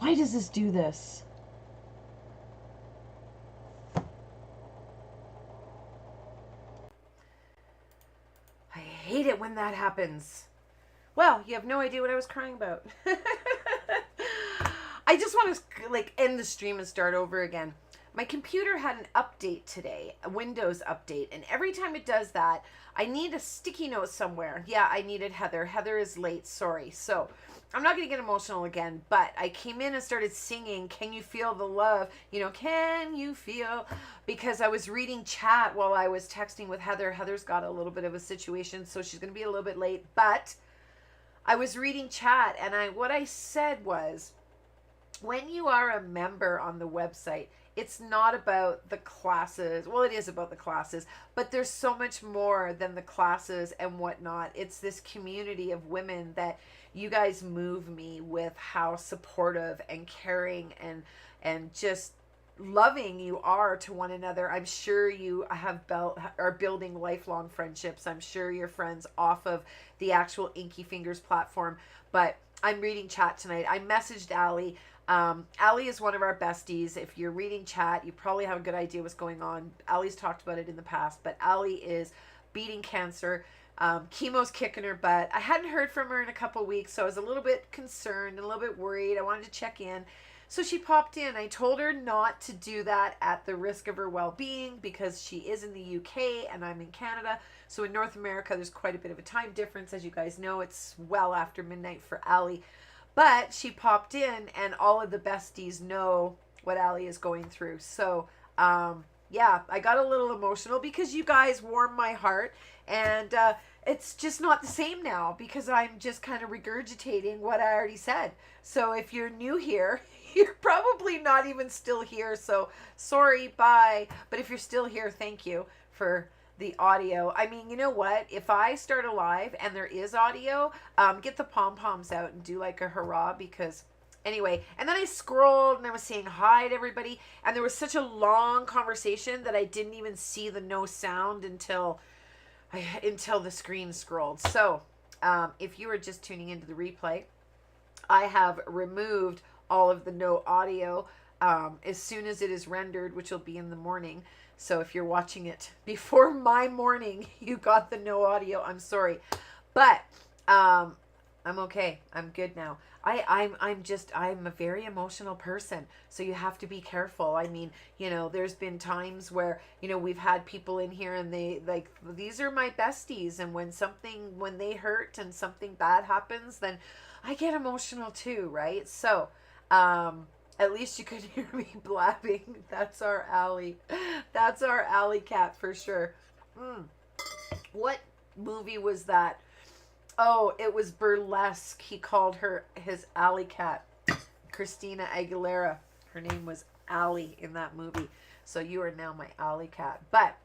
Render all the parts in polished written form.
Why does this do this? I hate it when that happens. Well, you have no idea what I was crying about. I just want to like end the stream and start over again. My computer had an update today, a Windows update, and every time it does that, I need a sticky note somewhere. Yeah, I needed Heather. Heather is late, sorry. So, I'm not going to get emotional again, but I came in and started singing, Can You Feel the Love? You know, can you feel? Because I was reading chat while I was texting with Heather. Heather's got a little bit of a situation, so she's going to be a little bit late, but I was reading chat, and what I said was, when you are a member on the website, it's not about the classes. Well, it is about the classes, but there's so much more than the classes and whatnot. It's this community of women that you guys move me with how supportive and caring and just loving you are to one another. I'm sure you are building lifelong friendships. I'm sure you're friends off of the actual Inkie Fingers platform, but I'm reading chat tonight. I messaged Allie. Allie is one of our besties. If you're reading chat, you probably have a good idea what's going on. Allie's talked about it in the past, but Allie is beating cancer. Chemo's kicking her butt. I hadn't heard from her in a couple weeks, so I was a little bit concerned and a little bit worried. I wanted to check in. So she popped in. I told her not to do that at the risk of her well-being because she is in the UK and I'm in Canada. So in North America, there's quite a bit of a time difference. As you guys know, it's well after midnight for Allie. But she popped in and all of the besties know what Allie is going through. So, yeah, I got a little emotional because you guys warmed my heart. And it's just not the same now because I'm just kind of regurgitating what I already said. So if you're new here, you're probably not even still here. So sorry, bye. But if you're still here, thank you for the audio. I mean, you know what? If I start a live and there is audio, get the pom-poms out and do like a hurrah because anyway, and then I scrolled and I was saying hi to everybody and there was such a long conversation that I didn't even see the no sound until the screen scrolled. So, if you were just tuning into the replay, I have removed all of the no audio as soon as it is rendered, which will be in the morning. So if you're watching it before my morning, you got the no audio. I'm sorry. But I'm okay. I'm good now. I'm a very emotional person. So you have to be careful. I mean, you know, there's been times where, you know, we've had people in here and they like, these are my besties. And when they hurt and something bad happens, then I get emotional too. Right. So, at least you could hear me blabbing. That's our Allie. That's our Allie cat for sure. What movie was that? Oh, it was Burlesque. He called her his Alley cat. Christina Aguilera. Her name was Allie in that movie. So you are now my Alley cat. But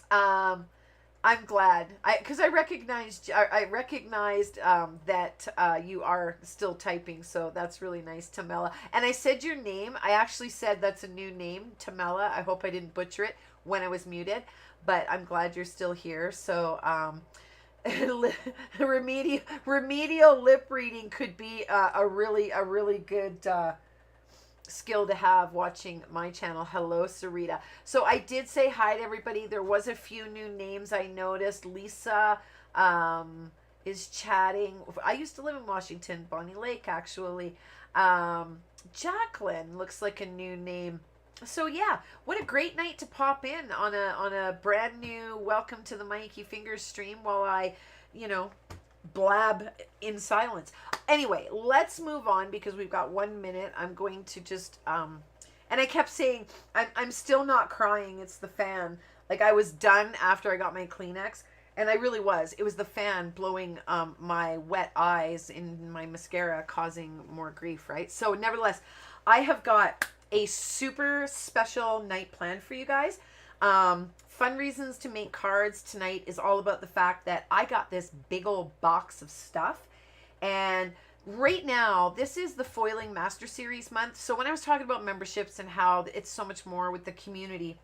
I'm glad because I recognized that you are still typing, so that's really nice, Tamela. And I said your name. I actually said that's a new name, Tamela. I hope I didn't butcher it when I was muted, but I'm glad you're still here. So remedial lip reading could be a really good skill to have watching my channel. Hello, Sarita. So I did say hi to everybody. There was a few new names I noticed. Lisa is chatting. I used to live in Washington, Bonnie Lake, actually. Jacqueline looks like a new name. So yeah, what a great night to pop in on a brand new welcome to the Inkie Fingers stream while I, you know, blab in silence. Anyway, let's move on because we've got 1 minute. I'm going to just and I kept saying I'm still not crying. It's the fan. Like I was done after I got my Kleenex, and I really was. It was the fan blowing my wet eyes in my mascara, causing more grief. Right. So nevertheless, I have got a super special night planned for you guys. Fun reasons to make cards tonight is all about the fact that I got this big old box of stuff. And right now, this is the Foiling Master Series month. So when I was talking about memberships and how it's so much more with the community,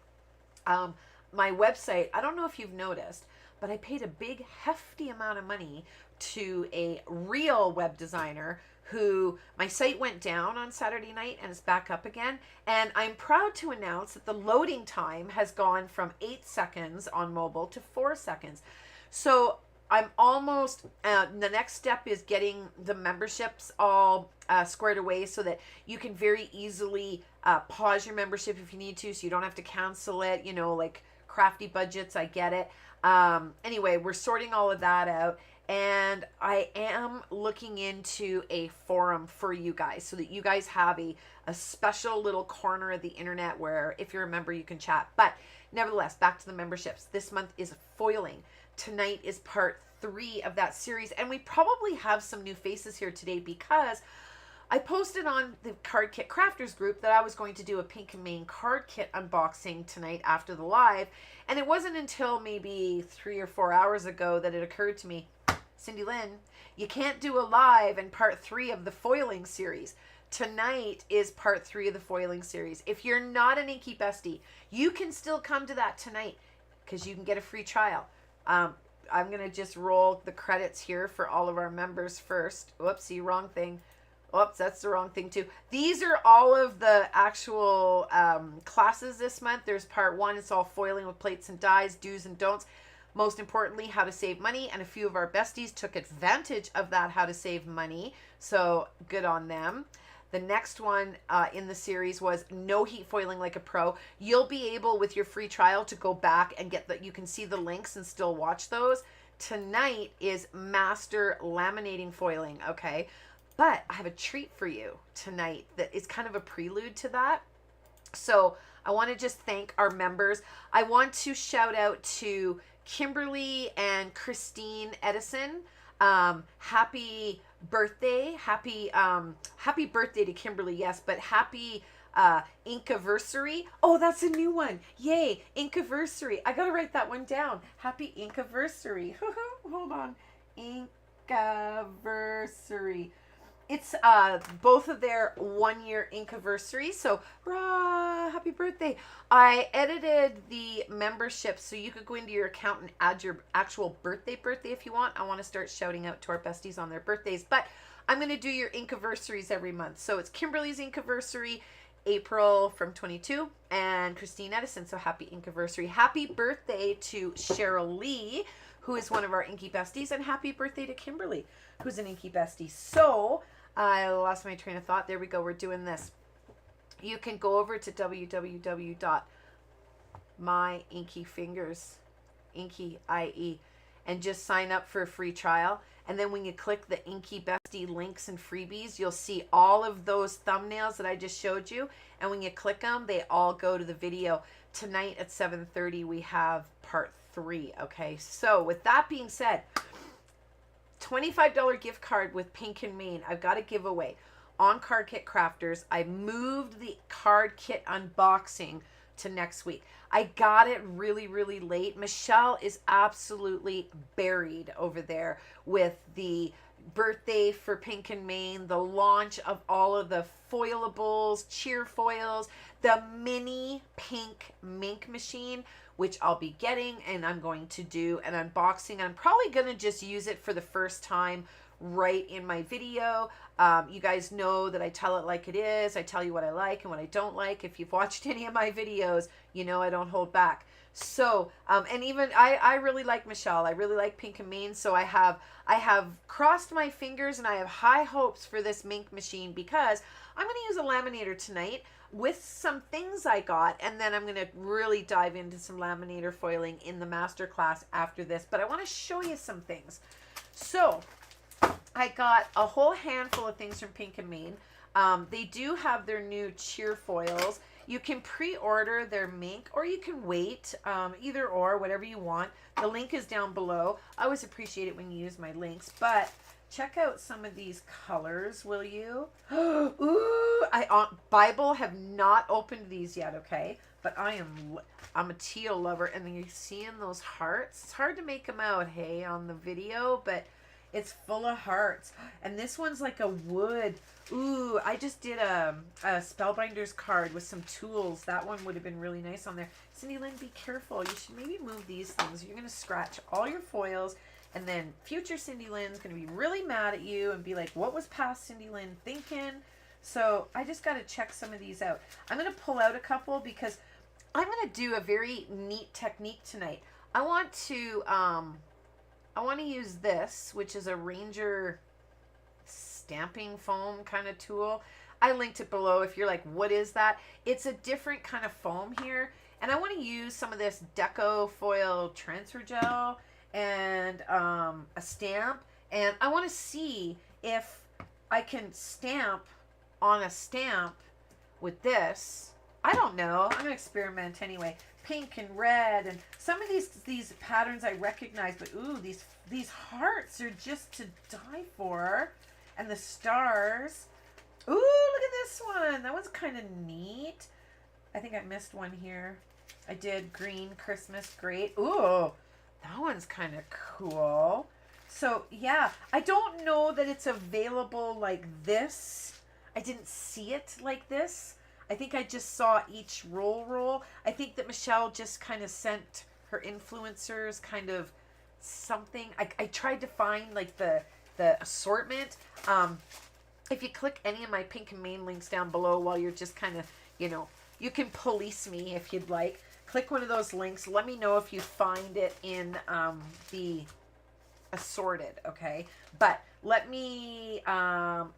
my website, I don't know if you've noticed, but I paid a big hefty amount of money to a real web designer who, my site went down on Saturday night and it's back up again. And I'm proud to announce that the loading time has gone from 8 seconds on mobile to 4 seconds. So I'm almost, the next step is getting the memberships all squared away so that you can very easily pause your membership if you need to, so you don't have to cancel it, you know, like crafty budgets, I get it. Anyway, we're sorting all of that out. And I am looking into a forum for you guys so that you guys have a special little corner of the internet where if you're a member, you can chat. But nevertheless, back to the memberships. This month is foiling. Tonight is part 3 of that series. And we probably have some new faces here today because I posted on the Card Kit Crafters group that I was going to do a Pink and Main card kit unboxing tonight after the live. And it wasn't until maybe 3 or 4 hours ago that it occurred to me, Cindy Lynn, you can't do a live in part 3 of the foiling series. Tonight is part 3 of the foiling series. If you're not an Inkie bestie, you can still come to that tonight because you can get a free trial. I'm going to just roll the credits here for all of our members first. Whoopsie, wrong thing. Oops, that's the wrong thing too. These are all of the actual classes this month. There's part 1. It's all foiling with plates and dies, do's and don'ts. Most importantly, how to save money. And a few of our besties took advantage of that, how to save money. So good on them. The next one in the series was no heat foiling like a pro. You'll be able with your free trial to go back and get that. You can see the links and still watch those. Tonight is master laminating foiling. Okay. But I have a treat for you tonight that is kind of a prelude to that. So I want to just thank our members. I want to shout out to Kimberly and Christine Edison. Happy birthday. Happy birthday to Kimberly, yes, but happy Inkiversary. Oh, that's a new one. Yay, Inkiversary. I gotta write that one down. Happy Inkiversary. Hold on. Inkiversary. It's both of their 1-year Inkiversary, so rah, happy birthday. I edited the membership so you could go into your account and add your actual birthday if you want. I want to start shouting out to our besties on their birthdays, but I'm going to do your Inkiversaries every month. So it's Kimberly's Inkiversary, April from 22, and Christine Edison, so happy Inkiversary. Happy birthday to Cheryl Lee, who is one of our Inkie besties, and happy birthday to Kimberly, who's an Inkie bestie. So I lost my train of thought. There we go. We're doing this. You can go over to www.myinkiefingers, Inkie, I-E, and just sign up for a free trial. And then when you click the Inkie bestie links and freebies, you'll see all of those thumbnails that I just showed you. And when you click them, they all go to the video. Tonight at 7:30, we have part 3. Okay. So with that being said, $25 gift card with Pink and Main. I've got a giveaway on Card Kit Crafters. I moved the card kit unboxing to next week. I got it really, really late. Michelle is absolutely buried over there with the birthday for Pink and Main, the launch of all of the foilables, cheer foils, the mini pink mink machine, which I'll be getting, and I'm going to do an unboxing. I'm probably going to just use it for the first time right in my video. You guys know that I tell it like it is. I tell you what I like and what I don't like. If you've watched any of my videos, you know I don't hold back. So, and even I really like Michelle. I really like Pink and Main. So I have crossed my fingers and I have high hopes for this mink machine because I'm going to use a laminator tonight with some things I got, and then I'm going to really dive into some laminator foiling in the masterclass after this. But I want to show you some things. So I got a whole handful of things from Pink and Main. They do have their new cheer foils. You can pre-order their mink or you can wait, either or, whatever you want. The link is down below. I always appreciate it when you use my links, but check out some of these colors, will you? Ooh, Bible have not opened these yet, okay? But I'm a teal lover, and then you're seeing those hearts. It's hard to make them out, hey, on the video, but It's full of hearts. And this one's like a wood. Ooh, I just did a Spellbinders card with some tools. That one would have been really nice on there. Cindy Lynn, be careful. You should maybe move these things. You're going to scratch all your foils. And then future Cindy Lynn's going to be really mad at you and be like, what was past Cindy Lynn thinking? So I just got to check some of these out. I'm going to pull out a couple because I'm going to do a very neat technique tonight. I want to use this, which is a Ranger stamping foam kind of tool. I linked it below if you're like, what is that? It's a different kind of foam here. And I want to use some of this Deco foil transfer gel and a stamp. And I want to see if I can stamp on a stamp with this. I don't know. I'm going to experiment anyway. Pink and red, and some of these patterns I recognize, but ooh, these hearts are just to die for. And the stars. Ooh, look at this one. That one's kind of neat. I think I missed one here. I did green Christmas, great. Ooh, that one's kind of cool. So yeah, I don't know that it's available like this. I didn't see it like this. I think I just saw each roll. I think that Michelle just kind of sent her influencers kind of something. I tried to find like the assortment. If you click any of my Pink and Main links down below while you're just kind of, you know, you can police me if you'd like. Click one of those links. Let me know if you find it in the assorted, okay? But let me,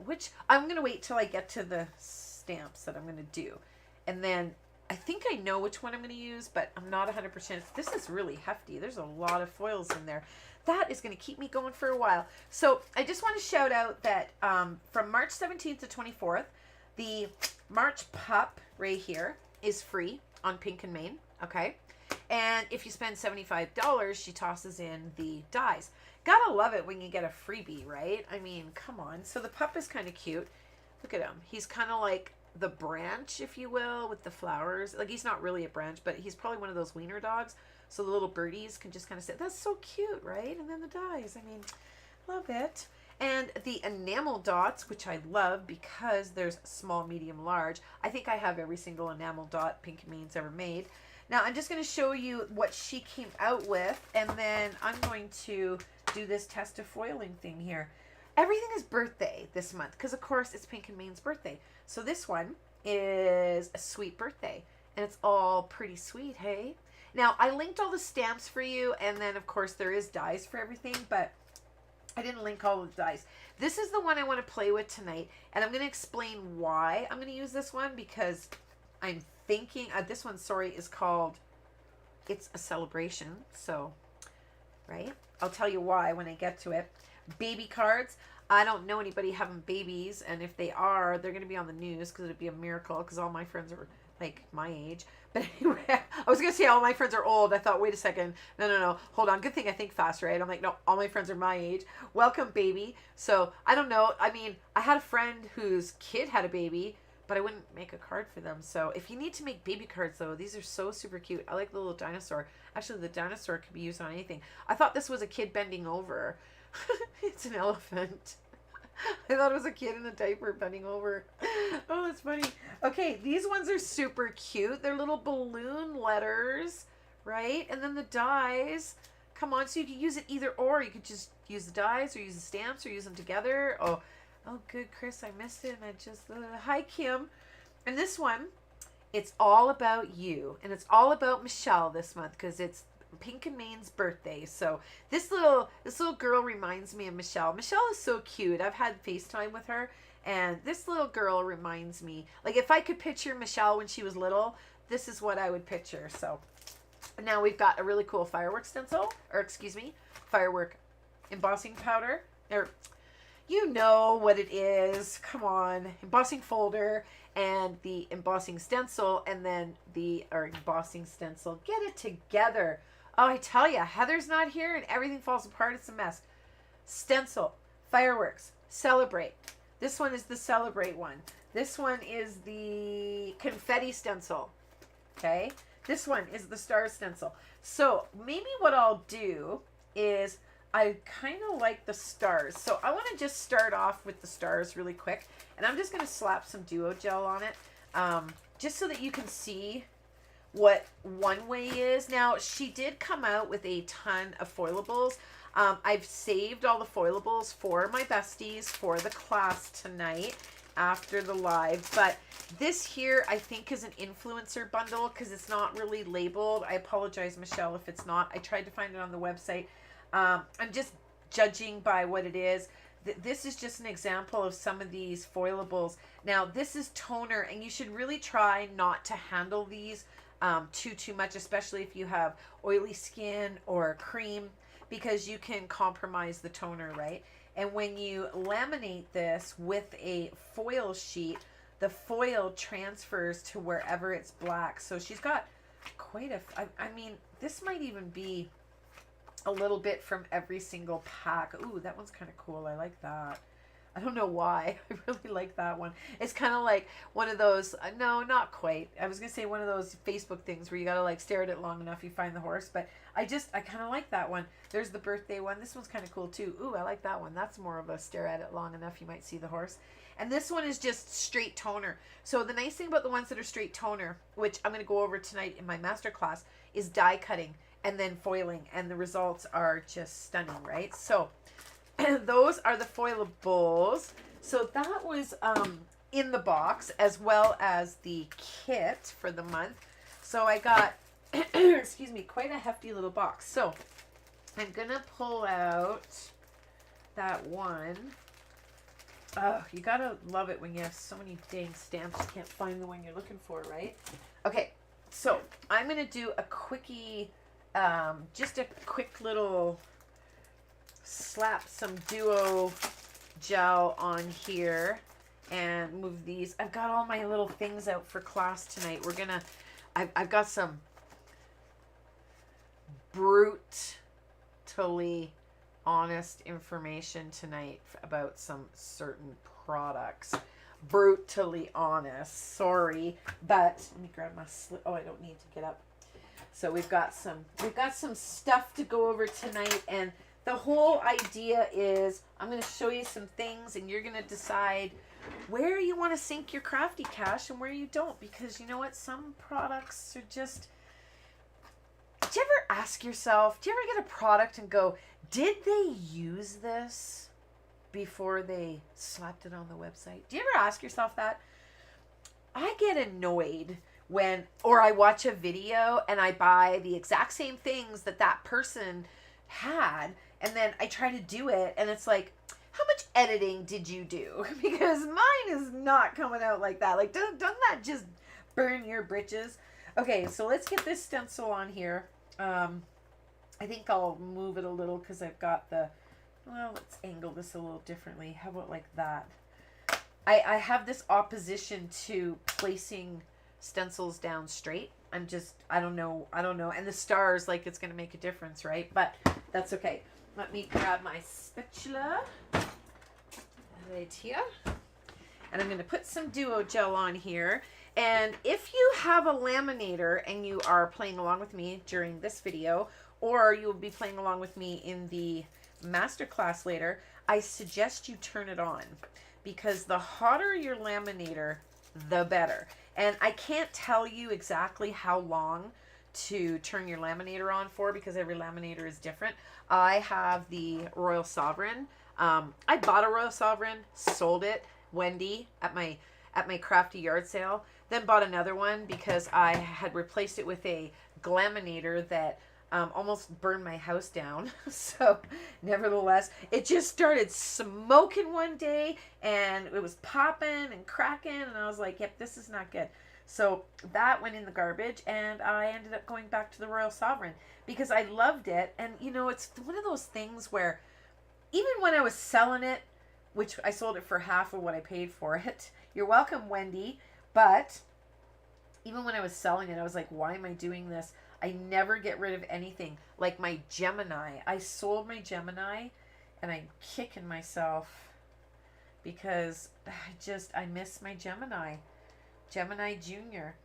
which I'm going to wait till I get to the stamps that I'm going to do. And then I think I know which one I'm going to use, but I'm not 100%. This is really hefty. There's a lot of foils in there. That is going to keep me going for a while. So I just want to shout out that from March 17th to 24th, the March Pup right here is free on Pink and Main, okay? And if you spend $75, she tosses in the dies. Gotta love it when you get a freebie, right? I mean, come on. So the pup is kind of cute. Look at him. He's kind of like the branch, if you will, with the flowers. Like, he's not really a branch, but he's probably one of those wiener dogs. So the little birdies can just kind of sit. That's so cute, right? And then the dies. I mean, love it. And the enamel dots, which I love because there's small, medium, large. I think I have every single enamel dot Pink and Main's ever made. Now, I'm just going to show you what she came out with, and then I'm going to do this test of foiling thing here. Everything is birthday this month because, of course, it's Pink and Main's birthday. So this one is a sweet birthday, and it's all pretty sweet, hey? Now, I linked all the stamps for you, and then, of course, there is dies for everything, but I didn't link all of the dies. This is the one I want to play with tonight, and I'm going to explain why I'm going to use this one because I'm thinking, this one, sorry, is called It's a Celebration, so, right? I'll tell you why when I get to it. Baby cards. I don't know anybody having babies, and if they are, they're going to be on the news because it'd be a miracle because all my friends are like my age. But anyway, I was going to say all my friends are old. I thought, wait a second. No. Hold on. Good thing I think fast, right? I'm like, no, all my friends are my age. Welcome, baby. So I don't know. I mean, I had a friend whose kid had a baby, but I wouldn't make a card for them. So if you need to make baby cards, though, these are so super cute. I like the little dinosaur. Actually, the dinosaur could be used on anything. I thought this was a kid bending over. It's an elephant. I thought it was a kid in a diaper bending over. Oh, that's funny. Okay, these ones are super cute. They're little balloon letters, right? And then the dies. Come on, so you can use it either or. You could just use the dies or use the stamps or use them together. Oh, good, Chris. I missed it. And I just, hi, Kim. And this one, it's all about you. And it's all about Michelle this month because it's Pink and Main's birthday. So this little girl reminds me of Michelle. Michelle is so cute. I've had FaceTime with her, and this little girl reminds me, like, if I could picture Michelle when she was little, this is what I would picture. So now we've got a really cool firework stencil, or excuse me, firework embossing powder, or you know what it is. Come on, embossing folder and the embossing stencil, and then the embossing stencil. Get it together. Oh, I tell you, Heather's not here and everything falls apart. It's a mess. Stencil, fireworks, celebrate. This one is the celebrate one. This one is the confetti stencil. Okay. This one is the star stencil. So maybe what I'll do is I kind of like the stars. So I want to just start off with the stars really quick. And I'm just going to slap some duo gel on it. Just so that you can see what one way is. Now, she did come out with a ton of foilables. I've saved all the foilables for my besties for the class tonight after the live. But this here, I think, is an influencer bundle because it's not really labeled. I apologize, Michelle, if it's not. I tried to find it on the website. I'm just judging by what it is. This is just an example of some of these foilables. Now, this is toner, and you should really try not to handle these too much, especially if you have oily skin or cream, because you can compromise the toner, right? And when you laminate this with a foil sheet, the foil transfers to wherever it's black. So she's got quite a, I mean, this might even be a little bit from every single pack. Ooh, that one's kind of cool. I like that. I don't know why. I really like that one. It's kind of like one of those, no, not quite. I was going to say one of those Facebook things where you got to like stare at it long enough, you find the horse. But I kind of like that one. There's the birthday one. This one's kind of cool too. Ooh, I like that one. That's more of a stare at it long enough, you might see the horse. And this one is just straight toner. So the nice thing about the ones that are straight toner, which I'm going to go over tonight in my masterclass, is die cutting and then foiling, and the results are just stunning, right? So those are the foilables. So that was in the box, as well as the kit for the month. So I got, excuse me, quite a hefty little box. So I'm gonna pull out that one. Oh, you gotta love it when you have so many dang stamps you can't find the one you're looking for, right? Okay, so I'm gonna do a quickie, just a quick little slap some duo gel on here and move these. I've got all my little things out for class tonight. We're gonna, I've got some brutally honest information tonight about some certain products. Brutally honest, sorry, but let me grab my slip. Oh, I don't need to get up. So we've got some stuff to go over tonight, and the whole idea is I'm going to show you some things, and you're going to decide where you want to sink your crafty cash and where you don't, because you know what, some products are just, do you ever ask yourself, do you ever get a product and go, did they use this before they slapped it on the website? Do you ever ask yourself that? I get annoyed when, or I watch a video and I buy the exact same things that that person had, and then I try to do it, and it's like, how much editing did you do? Because mine is not coming out like that. Like, doesn't that just burn your britches? Okay, so let's get this stencil on here. I think I'll move it a little because I've got the, well, let's angle this a little differently. How about like that? I have this opposition to placing stencils down straight. I don't know. And the stars, like, it's going to make a difference, right? But that's okay. Let me grab my spatula right here. And I'm going to put some duo gel on here. And if you have a laminator and you are playing along with me during this video, or you will be playing along with me in the masterclass later, I suggest you turn it on, because the hotter your laminator, the better. And I can't tell you exactly how long to turn your laminator on for, because every laminator is different. I have the Royal Sovereign. I bought a Royal Sovereign, sold it, Wendy, at my crafty yard sale, then bought another one because I had replaced it with a glaminator that almost burned my house down. So nevertheless, it just started smoking one day, and it was popping and cracking, and I was like, yep, this is not good. So that went in the garbage, and I ended up going back to the Royal Sovereign because I loved it. And you know, it's one of those things where even when I was selling it, which I sold it for half of what I paid for it, you're welcome, Wendy, but even when I was selling it, I was like, why am I doing this? I never get rid of anything. Like my Gemini. I sold my Gemini, and I'm kicking myself because I miss my Gemini Junior.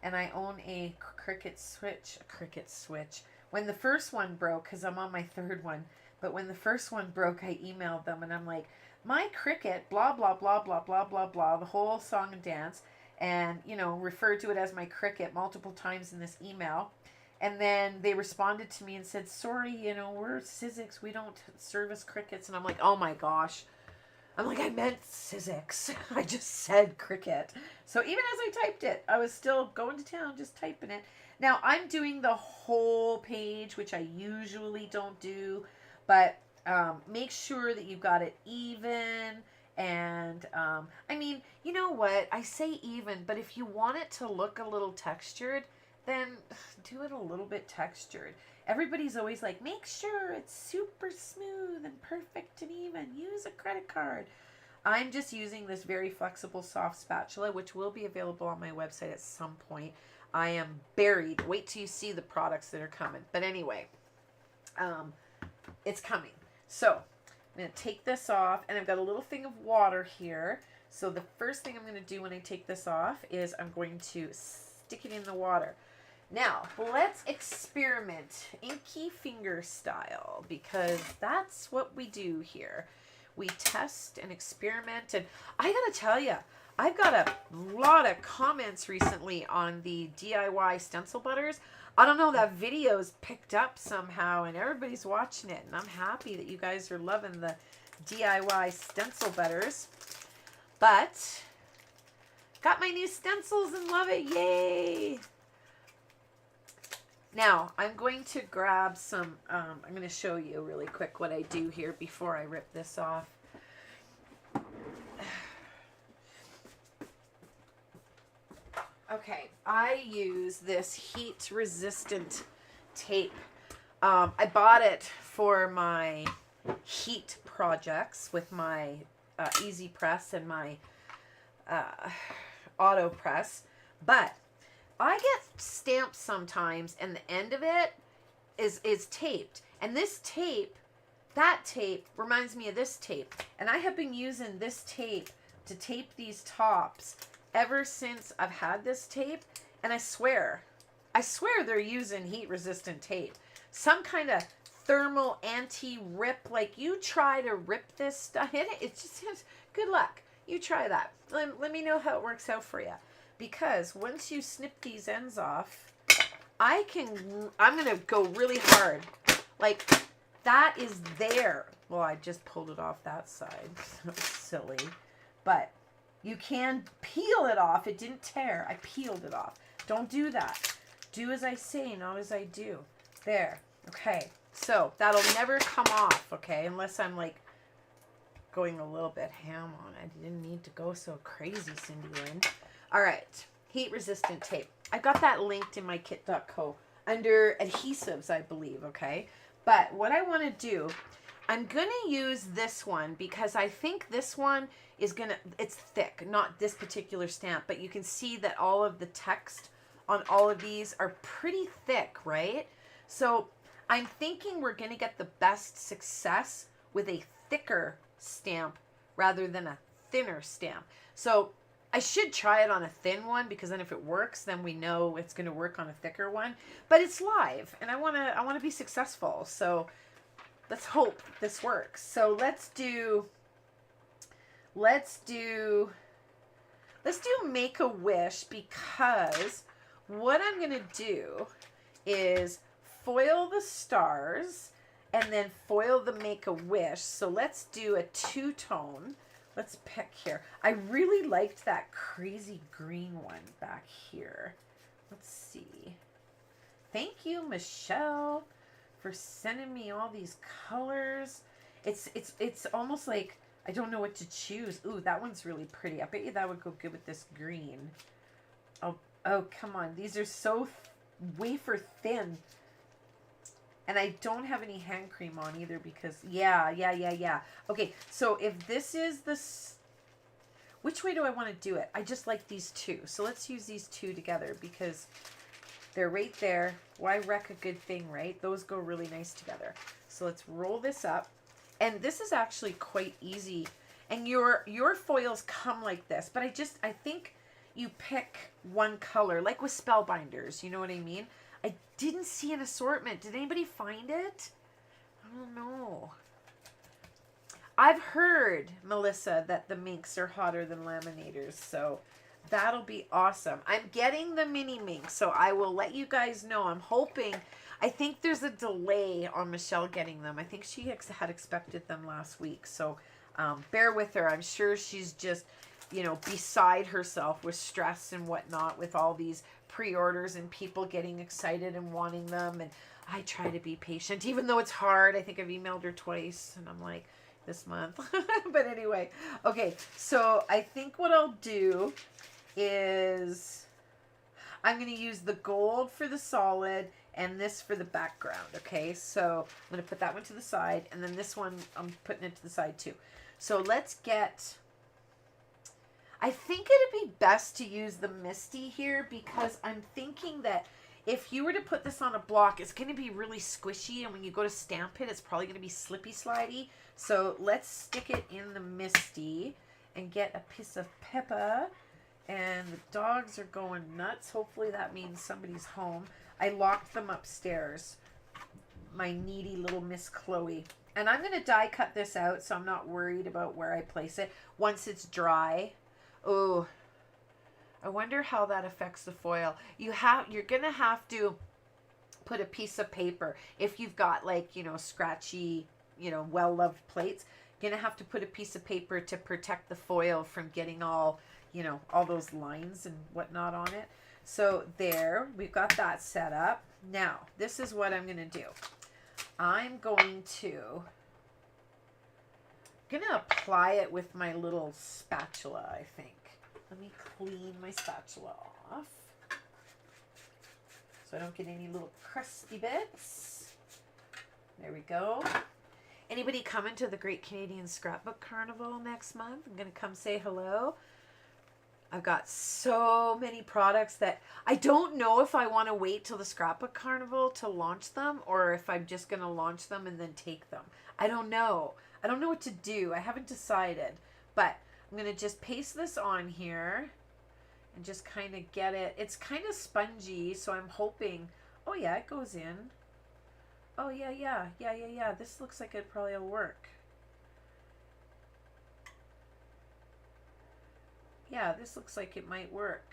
And I own a Cricut Switch. when the first one broke, because I'm on my third one, but when the first one broke, I emailed them and I'm like, my Cricut, blah, blah, blah, blah, blah, blah, blah, the whole song and dance, and, you know, referred to it as my Cricut multiple times in this email. And then they responded to me and said, sorry, you know, we're Sizzix. We don't service Cricuts. And I'm like, oh my gosh. I'm like, I meant Sizzix. I just said Cricut. So even as I typed it, I was still going to town, just typing it. Now, I'm doing the whole page, which I usually don't do. But make sure that you've got it even. And, I mean, you know what? I say even, but if you want it to look a little textured, then do it a little bit textured. Everybody's always like, make sure it's super smooth and perfect and even. Use a credit card. I'm just using this very flexible soft spatula, which will be available on my website at some point. I am buried. Wait till you see the products that are coming. But anyway, it's coming. So I'm going to take this off, and I've got a little thing of water here. So the first thing I'm going to do when I take this off is I'm going to stick it in the water. Now, let's experiment Inkie finger style, because that's what we do here. We test and experiment, and I gotta tell you, I've got a lot of comments recently on the DIY stencil butters. I don't know, that video's picked up somehow, and everybody's watching it, and I'm happy that you guys are loving the DIY stencil butters. But, got my new stencils and love it, yay! Now, I'm going to grab some, I'm going to show you really quick what I do here before I rip this off. Okay, I use this heat-resistant tape. I bought it for my heat projects with my Easy Press and my Auto Press, but I get stamps sometimes, and the end of it is taped. And this tape, that tape, reminds me of this tape. And I have been using this tape to tape these tops ever since I've had this tape. And I swear they're using heat-resistant tape. Some kind of thermal anti-rip. Like, you try to rip this stuff, it's just, good luck. You try that. Let me know how it works out for you. Because once you snip these ends off, I'm going to go really hard. Like, that is there. Well, I just pulled it off that side. That was silly. But you can peel it off. It didn't tear. I peeled it off. Don't do that. Do as I say, not as I do. There. Okay. So, that'll never come off, okay? Unless I'm, like, going a little bit ham on it. I didn't need to go so crazy, Cindy Lynn. All right, heat-resistant tape. I got that linked in my kit.co under adhesives, I believe, okay? But what I want to do, I'm going to use this one because I think this one is going to, it's thick, not this particular stamp, but you can see that all of the text on all of these are pretty thick, right? So I'm thinking we're going to get the best success with a thicker stamp rather than a thinner stamp. So I should try it on a thin one, because then if it works, then we know it's going to work on a thicker one. But it's live, and I want to be successful. So let's hope this works. So let's do Make a Wish, because what I'm going to do is foil the stars and then foil the Make a Wish. So let's do a two-tone. Let's pick here. I really liked that crazy green one back here. Let's see. Thank you, Michelle, for sending me all these colors. It's almost like I don't know what to choose. Ooh, that one's really pretty. I bet you that would go good with this green. Oh, come on. These are so wafer thin. And I don't have any hand cream on either because, yeah. Okay, so if this is which way do I want to do it? I just like these two. So let's use these two together because they're right there. Why wreck a good thing, right? Those go really nice together. So let's roll this up. And this is actually quite easy. And your foils come like this. But I think you pick one color, like with Spellbinders. You know what I mean? I didn't see an assortment. Did anybody find it? I don't know. I've heard, Melissa, that the minks are hotter than laminators, so that'll be awesome. I'm getting the mini minks, so I will let you guys know. I'm hoping, I think there's a delay on Michelle getting them. I think she had expected them last week, so bear with her. I'm sure she's just, you know, beside herself with stress and whatnot with all these pre-orders and people getting excited and wanting them, and I try to be patient, even though it's hard. I think I've emailed her twice, and I'm like, this month. But anyway, okay, so I think what I'll do is I'm going to use the gold for the solid and this for the background, okay? So I'm going to put that one to the side, and then this one I'm putting it to the side too. So let's get, I think it'd be best to use the Misty here, because I'm thinking that if you were to put this on a block, it's going to be really squishy, and when you go to stamp it, it's probably going to be slippy slidey. So let's stick it in the Misty and get a piece of pepper. And the dogs are going nuts. Hopefully that means somebody's home. I locked them upstairs. My needy little Miss Chloe. And I'm going to die cut this out, so I'm not worried about where I place it once it's dry. Oh, I wonder how that affects the foil. You're going to have to put a piece of paper. If you've got, like, you know, scratchy, you know, well-loved plates, you're going to have to put a piece of paper to protect the foil from getting all, you know, all those lines and whatnot on it. So there, we've got that set up. Now, this is what I'm going to do. I'm going to apply it with my little spatula, I think. Let me clean my spatula off so I don't get any little crusty bits. There we go. Anybody coming to the Great Canadian Scrapbook Carnival next month? I'm going to come say hello. I've got so many products that I don't know if I want to wait till the Scrapbook Carnival to launch them, or if I'm just going to launch them and then take them. I don't know. I don't know what to do. I haven't decided, but I'm going to just paste this on here and just kind of get it. It's kind of spongy, so I'm hoping, oh yeah, it goes in. Oh yeah. This looks like it probably will work. Yeah, this looks like it might work.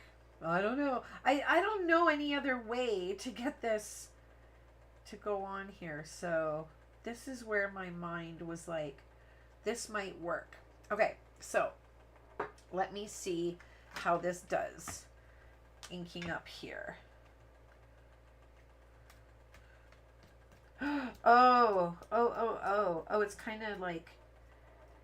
I don't know. I don't know any other way to get this to go on here. So this is where my mind was like, this might work. Okay, so let me see how this does inking up here. Oh, it's kind of like,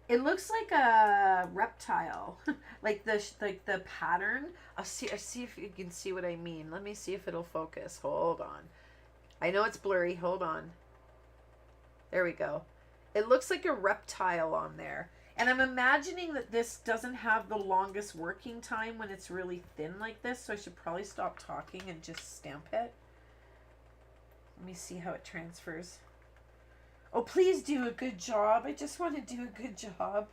it looks like a reptile, like the pattern. I'll see if you can see what I mean. Let me see if it'll focus. Hold on. I know it's blurry. Hold on. There we go. It looks like a reptile on there. And I'm imagining that this doesn't have the longest working time when it's really thin like this, so I should probably stop talking and just stamp it. Let me see how it transfers. Oh, please do a good job. I just want to do a good job.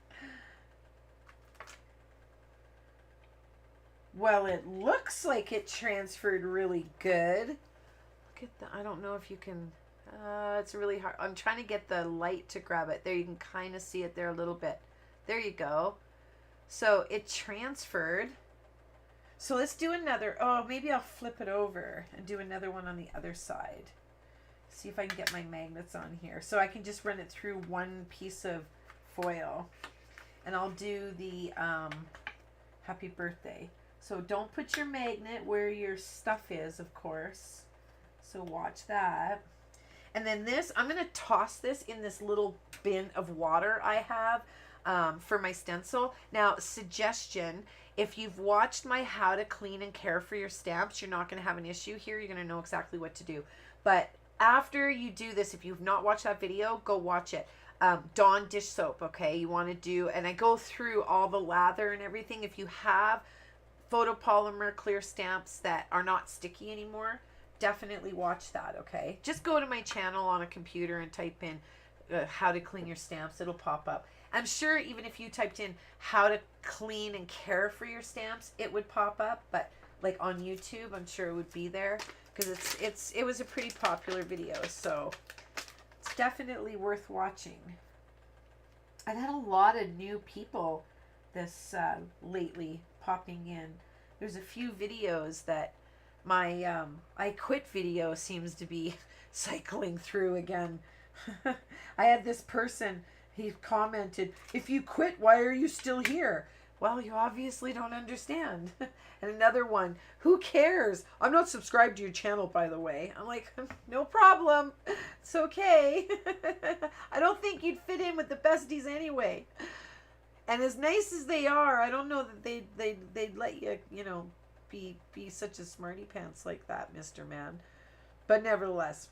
Well, it looks like it transferred really good. Look at the, I don't know if you can, it's really hard. I'm trying to get the light to grab it. There, you can kind of see it there a little bit. There you go. So it transferred. So let's do another. Oh, maybe I'll flip it over and do another one on the other side. See if I can get my magnets on here. So I can just run it through one piece of foil. And I'll do the happy birthday. So don't put your magnet where your stuff is, of course. So watch that. And then this, I'm going to toss this in this little bin of water I have for my stencil. Now, suggestion, if you've watched my how to clean and care for your stamps, you're not going to have an issue here. You're going to know exactly what to do. But after you do this, if you've not watched that video, go watch it. Dawn dish soap, okay? You want to do, and I go through all the lather and everything. If you have photopolymer clear stamps that are not sticky anymore, definitely watch that, okay? Just go to my channel on a computer and type in how to clean your stamps. It'll pop up. I'm sure even if you typed in how to clean and care for your stamps, it would pop up, but like on YouTube, I'm sure it would be there, because it was a pretty popular video, so it's definitely worth watching. I've had a lot of new people this lately popping in. There's a few videos that my I quit video seems to be cycling through again. I had this person, he commented, "If you quit, why are you still here?" Well, you obviously don't understand. And another one, "Who cares? I'm not subscribed to your channel, by the way." I'm like, no problem. It's okay. I don't think you'd fit in with the besties anyway. And as nice as they are, I don't know that they'd let you, you know, be such a smarty pants like that, Mr. Man. But nevertheless,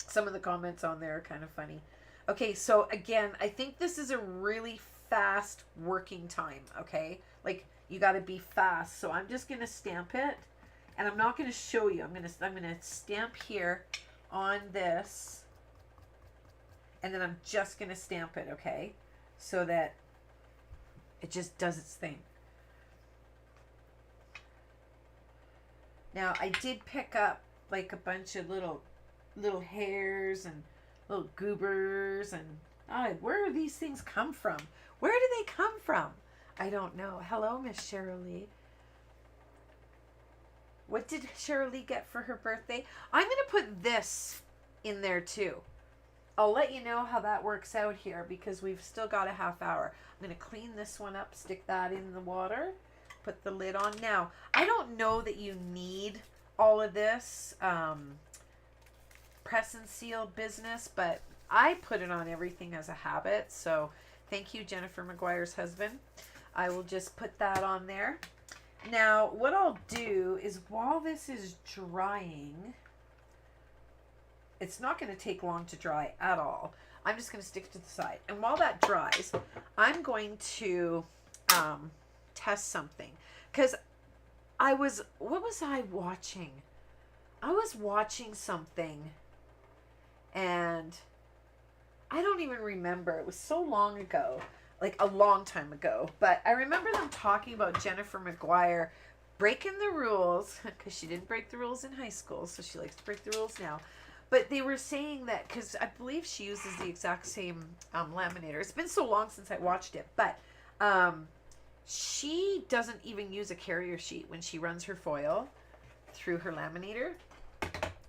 some of the comments on there are kind of funny. Okay, so again, I think this is a really fast working time, okay? Like, you got to be fast. So I'm just going to stamp it, and I'm not going to show you. I'm going to stamp here on this, and then I'm just going to stamp it, okay? So that it just does its thing. Now, I did pick up like a bunch of little hairs and little goobers, and where do these things come from? Where do they come from? I don't know. Hello, Miss Cheryl Lee. What did Cheryl Lee get for her birthday? I'm going to put this in there too. I'll let you know how that works out here because we've still got a half hour. I'm going to clean this one up, stick that in the water, put the lid on. Now, I don't know that you need all of this press and seal business, but I put it on everything as a habit. So thank you, Jennifer McGuire's husband. I will just put that on there. Now, what I'll do is while this is drying, it's not going to take long to dry at all. I'm just going to stick it to the side. And while that dries, I'm going to test something. Because what was I watching? I was watching something, and I don't even remember. It was so long ago, like a long time ago. But I remember them talking about Jennifer McGuire breaking the rules, because she didn't break the rules in high school, so she likes to break the rules now. But they were saying that, because I believe she uses the exact same laminator. It's been so long since I watched it, but she doesn't even use a carrier sheet when she runs her foil through her laminator.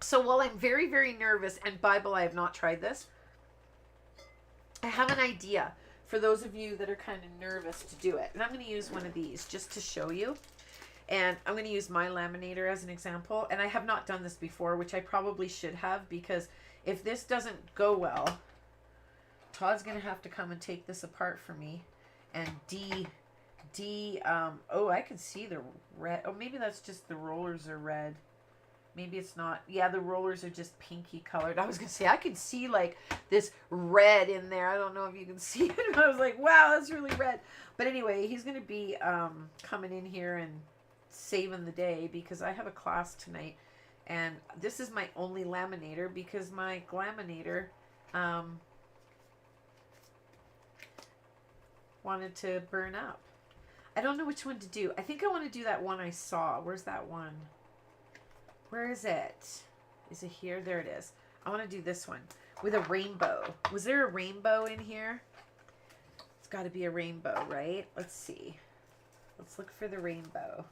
So while I'm very, very nervous, and Bible, I have not tried this, I have an idea for those of you that are kind of nervous to do it. And I'm going to use one of these just to show you. And I'm going to use my laminator as an example. And I have not done this before, which I probably should have, because if this doesn't go well, Todd's going to have to come and take this apart for me and oh, I can see the red. Oh, maybe that's just the rollers are red. Maybe it's not. Yeah, the rollers are just pinky colored. I was going to say, I could see like this red in there. I don't know if you can see it. I was like, wow, that's really red. But anyway, he's going to be coming in here and saving the day because I have a class tonight. And this is my only laminator because my glaminator wanted to burn up. I don't know which one to do. I think I want to do that one I saw. Where's that one? Where is it? Is it here? There it is. I want to do this one with a rainbow. Was there a rainbow in here? It's got to be a rainbow, right? Let's see. Let's look for the rainbow.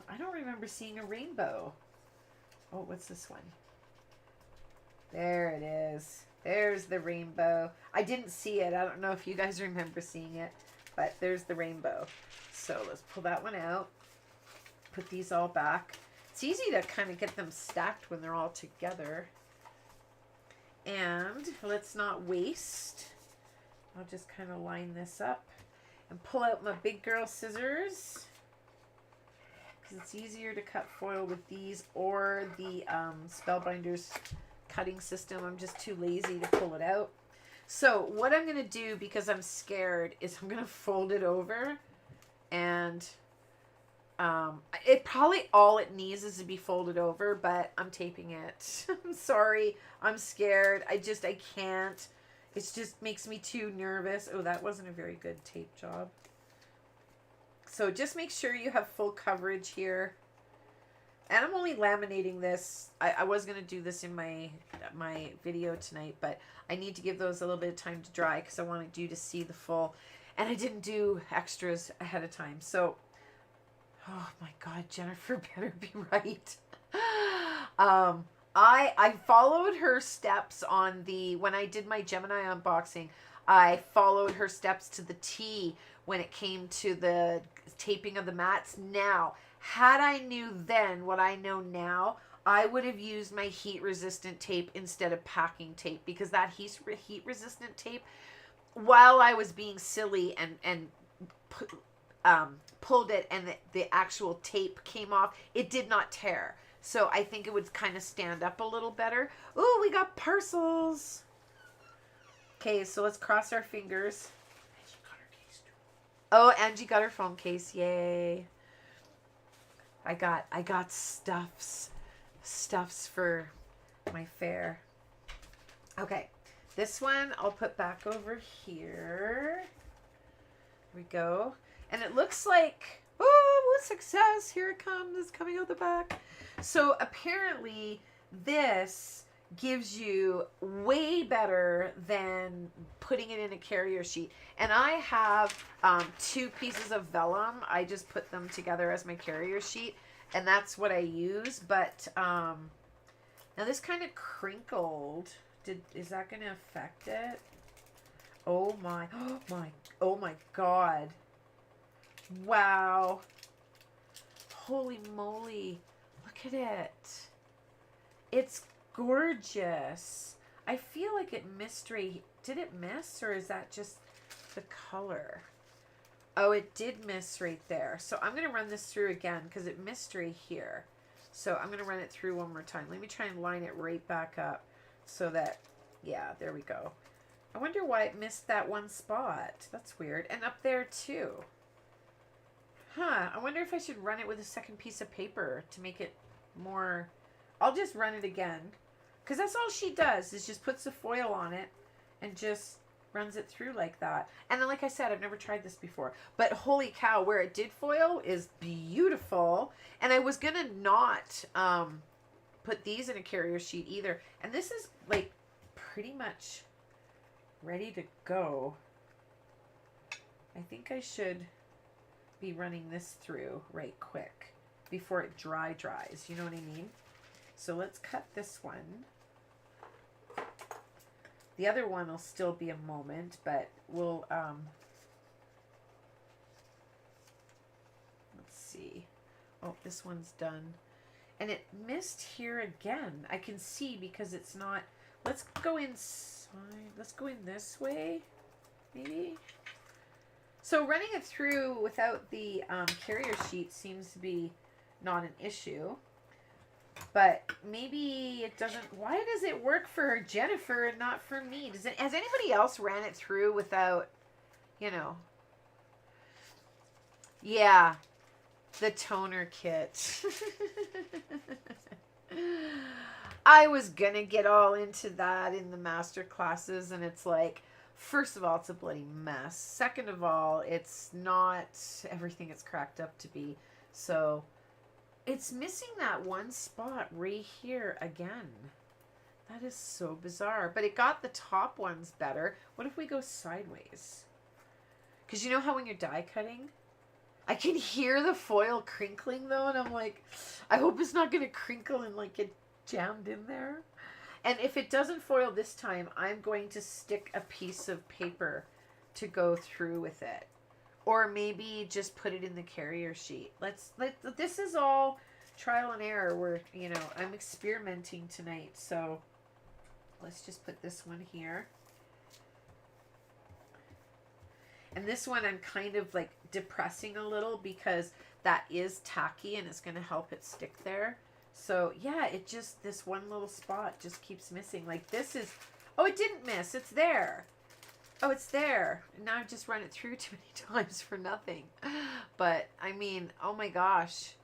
I don't remember seeing a rainbow. Oh, what's this one? There it is. There's the rainbow. I didn't see it. I don't know if you guys remember seeing it, but there's the rainbow. So let's pull that one out. Put these all back. It's easy to kind of get them stacked when they're all together. And let's not waste. I'll just kind of line this up and pull out my big girl scissors, because it's easier to cut foil with these or the Spellbinders cutting system. I'm just too lazy to pull it out. So what I'm going to do, because I'm scared, is I'm going to fold it over, and it probably all it needs is to be folded over, but I'm taping it. I'm sorry. I'm scared. I can't. It just makes me too nervous. Oh, that wasn't a very good tape job. So just make sure you have full coverage here. And I'm only laminating this. I was going to do this in my video tonight, but I need to give those a little bit of time to dry because I wanted you to see the full. And I didn't do extras ahead of time. So, oh my God, Jennifer better be right. I followed her steps on the, when I did my Gemini unboxing, I followed her steps to the T when it came to the taping of the mats. Now, had I knew then what I know now, I would have used my heat resistant tape instead of packing tape, because that heat resistant tape, while I was being silly and pulled it and the actual tape came off, it did not tear. So I think it would kind of stand up a little better. Ooh, we got parcels. Okay, so let's cross our fingers. Oh, Angie got her phone case. Yay. I got stuffs for my fair. Okay, this one I'll put back over here. Here we go. And it looks like, oh, success. Here it comes. It's coming out the back. So apparently this gives you way better than putting it in a carrier sheet. And I have 2 pieces of vellum. I just put them together as my carrier sheet, and that's what I use. But now this kind of crinkled. Is that going to affect it? Oh my God. Wow. Holy moly. Look at it. It's gorgeous. I feel like it missed right. Did it miss, or is that just the color? Oh, it did miss right there. So I'm going to run this through again because it missed right here. So I'm going to run it through one more time. Let me try and line it right back up so that, yeah, there we go. I wonder why it missed that one spot. That's weird. And up there too. Huh. I wonder if I should run it with a second piece of paper to make it more. I'll just run it again. Because that's all she does, is just puts the foil on it and just runs it through like that. And then, like I said, I've never tried this before. But holy cow, where it did foil is beautiful. And I was going to not put these in a carrier sheet either. And this is like pretty much ready to go. I think I should be running this through right quick before it dries. You know what I mean? So let's cut this one. The other one will still be a moment, but we'll, let's see. Oh, this one's done. And it missed here again. I can see because it's not, let's go inside. Let's go in this way, maybe. So running it through without the carrier sheet seems to be not an issue. But maybe it doesn't. Why does it work for Jennifer and not for me? Has anybody else ran it through without, you know? Yeah, the toner kit. I was gonna get all into that in the master classes, and it's like, first of all, it's a bloody mess. Second of all, it's not everything it's cracked up to be. So it's missing that one spot right here again. That is so bizarre. But it got the top ones better. What if we go sideways? Because you know how when you're die cutting, I can hear the foil crinkling though, and I'm like, I hope it's not going to crinkle and like get jammed in there. And if it doesn't foil this time, I'm going to stick a piece of paper to go through with it. Or maybe just put it in the carrier sheet. This is all trial and error. Where, you know, I'm experimenting tonight. So let's just put this one here. And this one I'm kind of like depressing a little because that is tacky and it's going to help it stick there. So yeah, it just, this one little spot just keeps missing. Like this is, oh, it didn't miss. It's there. Oh, it's there. Now I've just run it through too many times for nothing. But I mean, oh my gosh,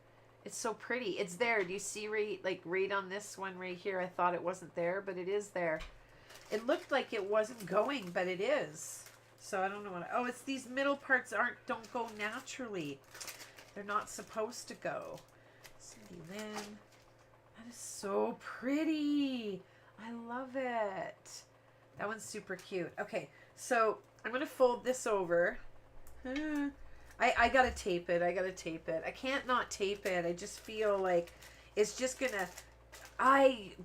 it's so pretty. It's there. Do you see right on this one right here? I thought it wasn't there, but it is there. It looked like it wasn't going, but it is. So I don't know what, oh, it's these middle parts don't go naturally. They're not supposed to go. Cindy Lynn. That is so pretty. I love it. That one's super cute. Okay, so I'm going to fold this over. I got to tape it. I can't not tape it. I just feel like it's just going to... I've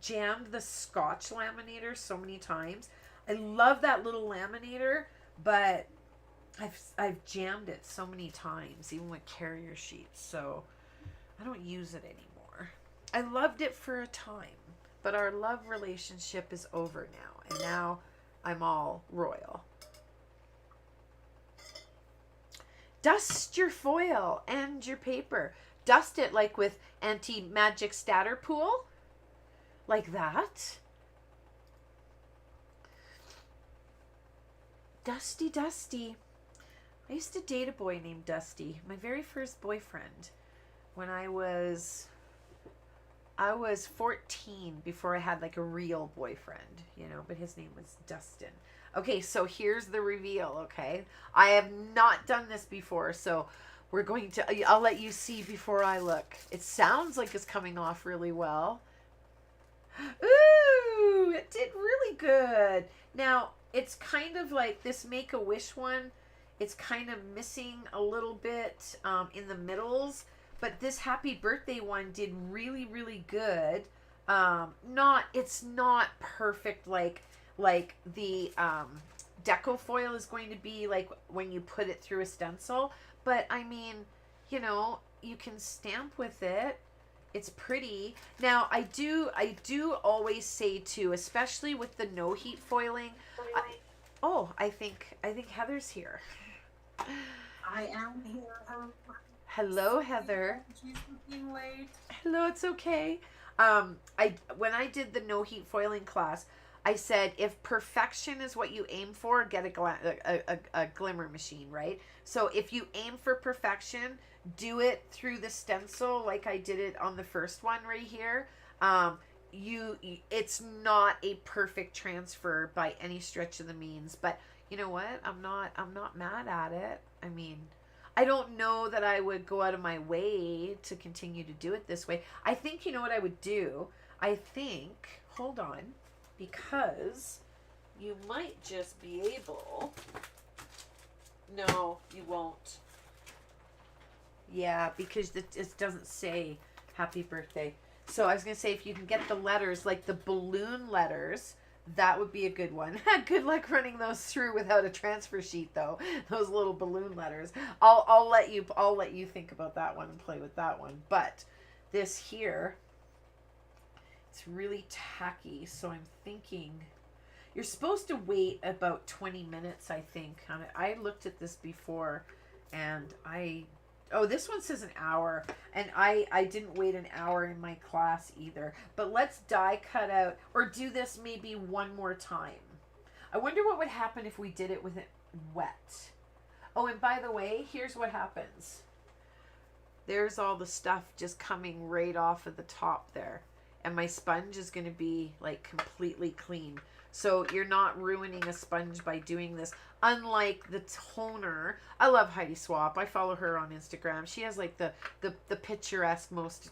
jammed the Scotch laminator so many times. I love that little laminator, but I've jammed it so many times, even with carrier sheets, so I don't use it anymore. I loved it for a time, but our love relationship is over now, and now I'm all royal. Dust your foil and your paper. Dust it like with anti-magic statter pool, like that. Dusty, Dusty. I used to date a boy named Dusty, my very first boyfriend, when I was 14, before I had like a real boyfriend, you know, but his name was Dustin. Okay, so here's the reveal, okay? I have not done this before, so we're going to, I'll let you see before I look. It sounds like it's coming off really well. Ooh, it did really good. Now, it's kind of like this Make-A-Wish one. It's kind of missing a little bit in the middles. But this Happy Birthday one did really, really good. It's not perfect like the deco foil is going to be like when you put it through a stencil. But I mean, you know, you can stamp with it. It's pretty. Now, I do always say too, especially with the no heat foiling. I think Heather's here. I am here. Hello, Heather. She's looking late. Hello, it's okay. When I did the no heat foiling class, I said if perfection is what you aim for, get a glimmer machine, right? So if you aim for perfection, do it through the stencil like I did it on the first one right here. It's not a perfect transfer by any stretch of the means, but you know what? I'm not mad at it. I mean, I don't know that I would go out of my way to continue to do it this way. I think, you know what I would do? I think, hold on, because you might just be able, no, you won't. Yeah, because it doesn't say happy birthday. So I was going to say, if you can get the letters, like the balloon letters, that would be a good one. Good luck running those through without a transfer sheet, though. Those little balloon letters. I'll let you think about that one and play with that one. But this here, it's really tacky. So I'm thinking you're supposed to wait about 20 minutes, I think. I looked at this before, and oh, this one says an hour, and I didn't wait an hour in my class either. But let's die cut out, or do this maybe one more time. I wonder what would happen if we did it with it wet. Oh, and by the way, here's what happens. There's all the stuff just coming right off of the top there. And my sponge is going to be like completely clean. So you're not ruining a sponge by doing this. Unlike the toner. I love Heidi Swap. I follow her on Instagram. She has like the picturesque, most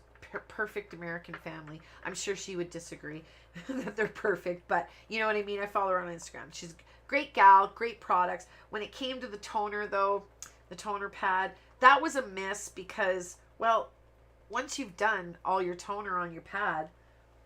perfect American family. I'm sure she would disagree that they're perfect, but you know what I mean? I follow her on Instagram. She's a great gal, great products. When it came to the toner though, the toner pad, that was a miss because, well, once you've done all your toner on your pad,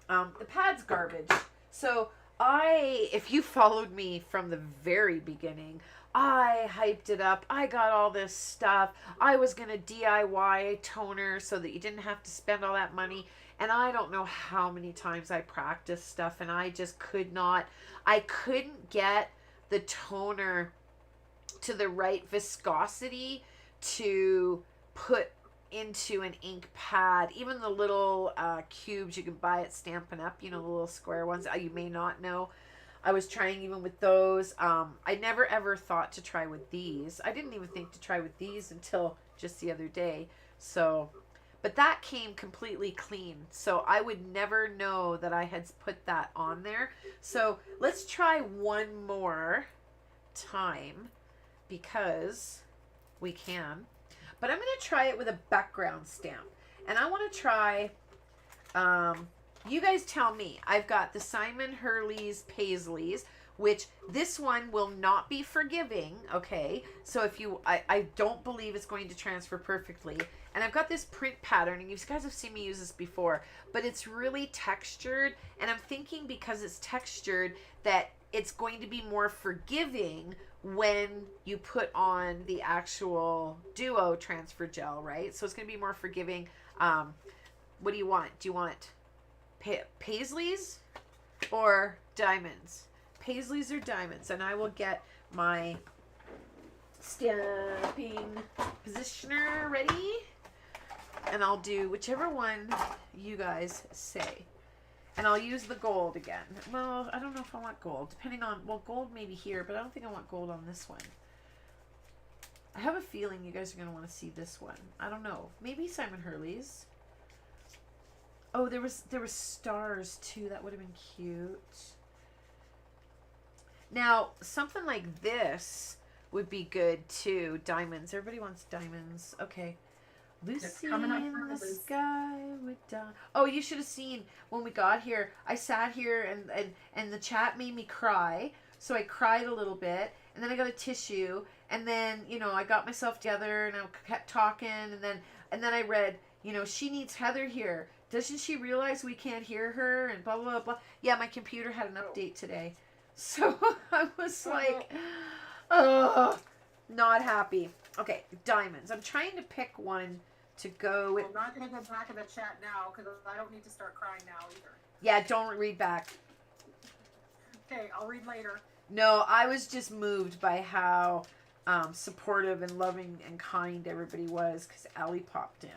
the pad's garbage. So if you followed me from the very beginning, I hyped it up. I got all this stuff. I was going to DIY a toner so that you didn't have to spend all that money. And I don't know how many times I practiced stuff, and I just I couldn't get the toner to the right viscosity to put into an ink pad. Even the little cubes you can buy at Stampin' Up, you know, the little square ones you may not know. I was trying even with those. I never ever thought to try with these. I didn't even think to try with these until just the other day. So, but that came completely clean. So I would never know that I had put that on there. So let's try one more time because we can. But I'm going to try it with a background stamp. And I want to try, you guys tell me. I've got the Simon Hurley's Paisleys, which this one will not be forgiving, okay? So if you, I don't believe it's going to transfer perfectly. And I've got this print pattern, and you guys have seen me use this before, but it's really textured. And I'm thinking because it's textured that it's going to be more forgiving when you put on the actual duo transfer gel, right? So it's going to be more forgiving. What do you want? Do you want Paisleys or diamonds? Paisleys or diamonds? And I will get my stamping positioner ready, and I'll do whichever one you guys say. And I'll use the gold again. Well, I don't know if I want gold. Depending on, well, gold maybe here, but I don't think I want gold on this one. I have a feeling you guys are going to want to see this one. I don't know. Maybe Simon Hurley's. Oh, there was stars too. That would have been cute. Now, something like this would be good too. Diamonds. Everybody wants diamonds. Okay. Lucy in the sky with diamonds. Oh, you should have seen when we got here. I sat here and the chat made me cry. So I cried a little bit, and then I got a tissue, and then, you know, I got myself together and I kept talking, and then I read, you know, she needs Heather here. Doesn't she realize we can't hear her? And blah, blah, blah. Yeah, my computer had an update today. So I was like, oh, not happy. Okay, diamonds. I'm trying to pick one to go with. I'm not going to go back in the chat now because I don't need to start crying now either. Yeah, don't read back. Okay, I'll read later. No, I was just moved by how supportive and loving and kind everybody was because Allie popped in.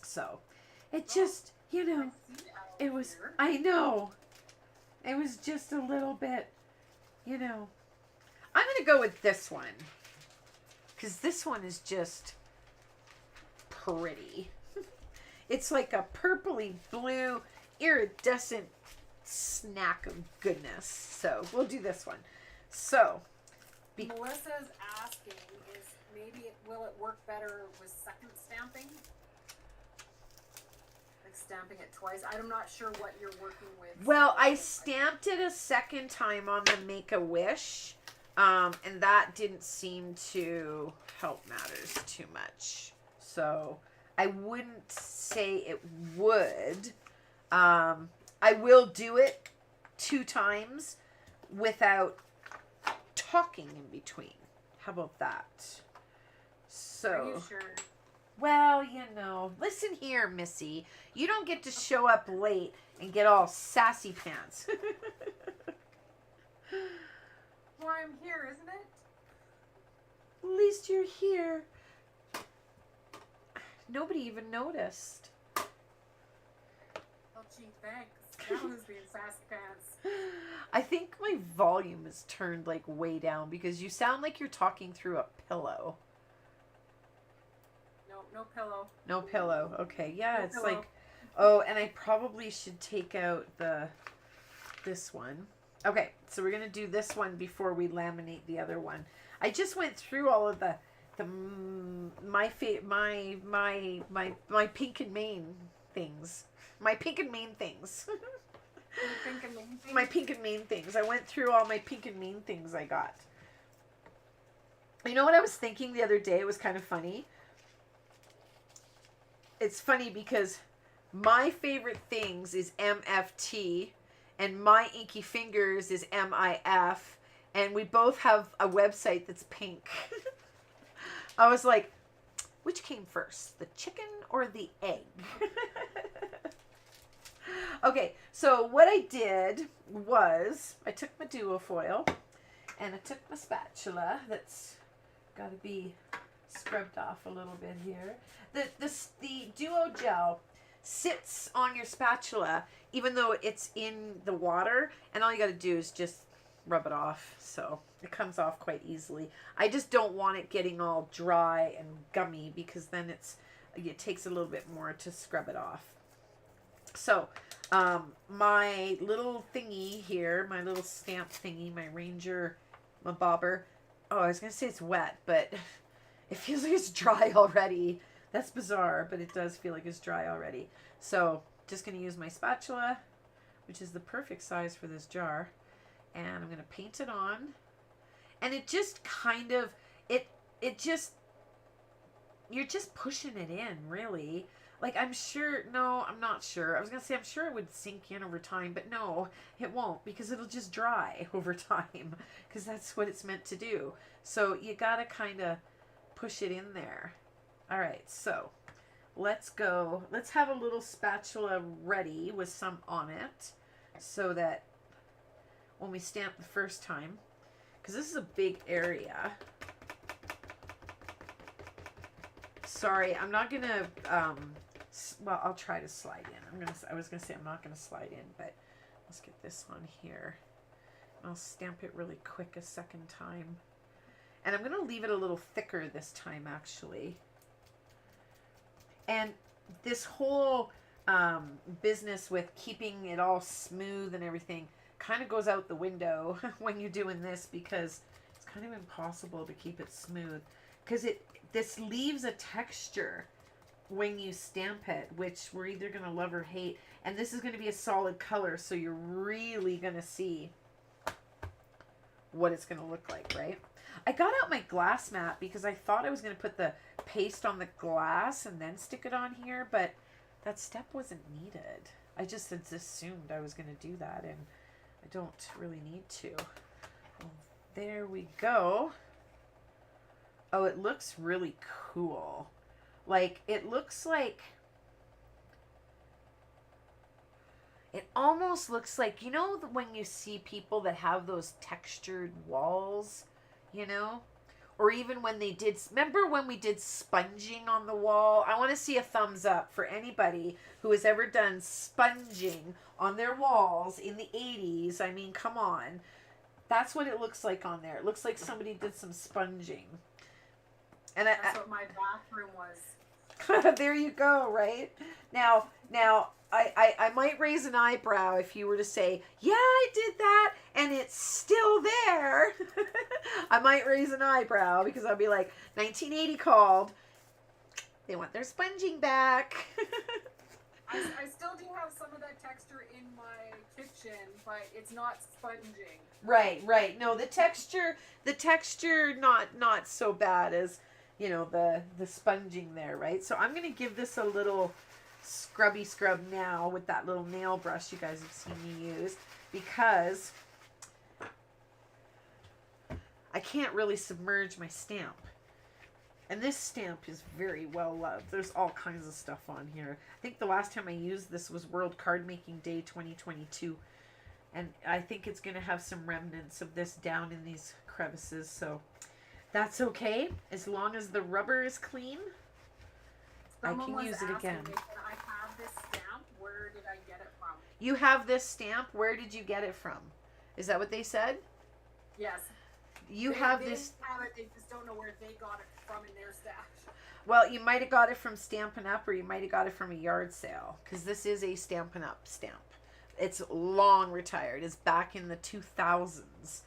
So it just, you know, it was, I know. It was just a little bit, you know. I'm going to go with this one because this one is just pretty. It's like a purpley blue iridescent snack of goodness. So we'll do this one. So Melissa's asking is maybe will it work better with second stamping? Like stamping it twice. I'm not sure what you're working with. Well, I stamped it a second time on the Make-A-Wish, and that didn't seem to help matters too much. So I wouldn't say it would. I will do it 2 times without talking in between. How about that? So, are you sure? Well, you know, listen here, Missy. You don't get to show up late and get all sassy pants. Why I'm here, isn't it? At least you're here. Nobody even noticed. Oh, gee, thanks. That was being sassy pants. I think my volume is turned like way down because you sound like you're talking through a pillow. No pillow. No pillow. Okay, yeah, No it's pillow. like, oh, and I probably should take out this one. Okay, so we're gonna do this one before we laminate the other one. I just went through all of my pink and mane things. My pink and mane things. My pink and mane things. I went through all my pink and mane things I got. You know what I was thinking the other day? It was kind of funny. It's funny because my favorite things is MFT and my Inky Fingers is MIF, and we both have a website that's pink. I was like, which came first, the chicken or the egg? Okay, so what I did was I took my duo foil and I took my spatula that's got to be scrubbed off a little bit here. The duo gel sits on your spatula even though it's in the water, and all you got to do is just rub it off, so it comes off quite easily. I just don't want it getting all dry and gummy because then it's it takes a little bit more to scrub it off. So, my little thingy here, my little stamp thingy, my Ranger, my bobber. Oh, I was going to say it's wet, but it feels like it's dry already. That's bizarre, but it does feel like it's dry already. So, just going to use my spatula, which is the perfect size for this jar. And I'm going to paint it on. And it just kind of, it just, you're just pushing it in, really. Like, I'm not sure. I was going to say, I'm sure it would sink in over time, but no, it won't, because it'll just dry over time, because that's what it's meant to do. So you got to kind of push it in there. All right, so let's go. Let's have a little spatula ready with some on it, so that when we stamp the first time, because this is a big area. Sorry, I'm not going to, well, I'll try to slide in. I was going to say I'm not going to slide in, but let's get this on here. I'll stamp it really quick a second time. And I'm going to leave it a little thicker this time, actually. And this whole business with keeping it all smooth and everything kind of goes out the window when you're doing this, because it's kind of impossible to keep it smooth. Because this leaves a texture when you stamp it, which we're either going to love or hate. And this is going to be a solid color, so you're really going to see what it's going to look like, right? I got out my glass mat because I thought I was going to put the paste on the glass and then stick it on here, but that step wasn't needed. I just had assumed I was going to do that, and I don't really need to. Well, there we go. Oh, it looks really cool. Like, it looks like, it almost looks like, you know, when you see people that have those textured walls, you know? Or even when they did, remember when we did sponging on the wall? I want to see a thumbs up for anybody who has ever done sponging on their walls in the 80s. I mean, come on. That's what it looks like on there. It looks like somebody did some sponging. And that's what my bathroom was. there you go, right? Now, I might raise an eyebrow if you were to say, yeah, I did that, and it's still there. I might raise an eyebrow, because I'll be like, 1980 called. They want their sponging back. I still do have some of that texture in my kitchen, but it's not sponging. Right. No, the texture not so bad as, you know, the sponging there, right? So I'm going to give this a little scrubby scrub now with that little nail brush you guys have seen me use, because I can't really submerge my stamp. And this stamp is very well loved. There's all kinds of stuff on here. I think the last time I used this was World Card Making Day 2022. And I think it's going to have some remnants of this down in these crevices. So that's okay. As long as the rubber is clean, Someone I can use it again. Me, can I have this stamp? Where did I get it from? You have this stamp. Where did you get it from? Is that what they said? Yes. You they have this. Have it, they just don't know where they got it from in their stash. Well, you might have got it from Stampin' Up, or you might have got it from a yard sale, because this is a Stampin' Up stamp. It's long retired. It's back in the 2000s.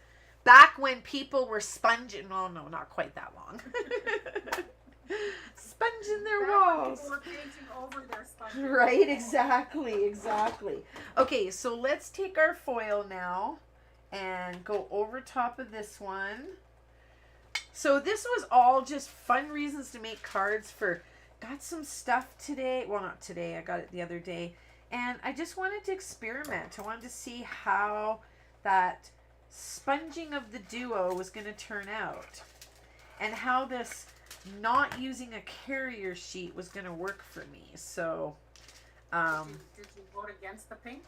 Back when people were sponging. Oh, no, not quite that long. Sponging their walls. People were painting over their sponging. Right, exactly. Okay, so let's take our foil now and go over top of this one. So this was all just fun reasons to make cards for. Got some stuff today. Well, not today. I got it the other day. And I just wanted to experiment. I wanted to see how that sponging of the duo was going to turn out. And how this not using a carrier sheet was going to work for me. So, Did you vote against the pink?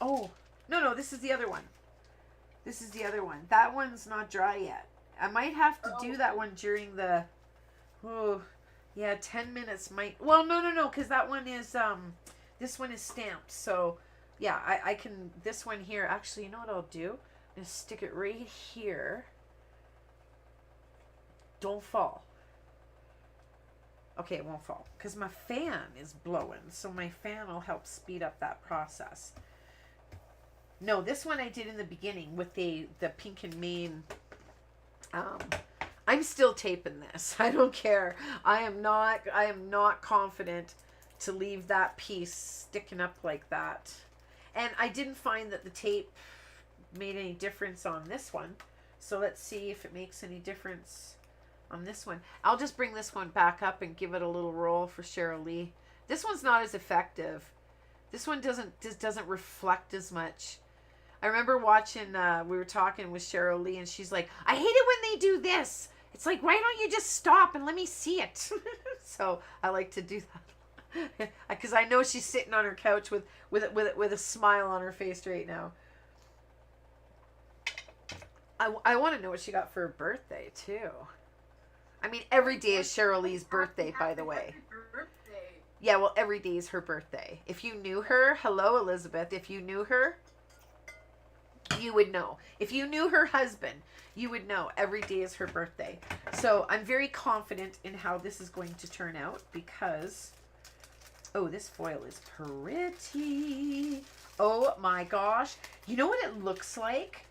Oh, no, this is the other one. That one's not dry yet. I might have to do that one during the, 10 minutes might, well, no, because that one is, this one is stamped. So, yeah, I can, this one here, actually, you know what I'll do? I'm going to stick it right here. Don't fall. Okay, it won't fall because my fan is blowing. So my fan will help speed up that process. No, this one I did in the beginning with the pink and main. I'm still taping this. I don't care. I am not confident to leave that piece sticking up like that. And I didn't find that the tape made any difference on this one. So let's see if it makes any difference on this one. I'll just bring this one back up and give it a little roll for Cheryl Lee. This one's not as effective. This one doesn't reflect as much. I remember watching, we were talking with Cheryl Lee, and she's like, I hate it when they do this. It's like, why don't you just stop and let me see it? So I like to do that. Because I know she's sitting on her couch with a smile on her face right now. I want to know what she got for her birthday, too. I mean, every day is Cheryl Lee's birthday, by the way. Birthday. Yeah, well, every day is her birthday. If you knew her, hello, Elizabeth. If you knew her, you would know. If you knew her husband, you would know every day is her birthday. So I'm very confident in how this is going to turn out because, oh, this foil is pretty. Oh my gosh. You know what it looks like?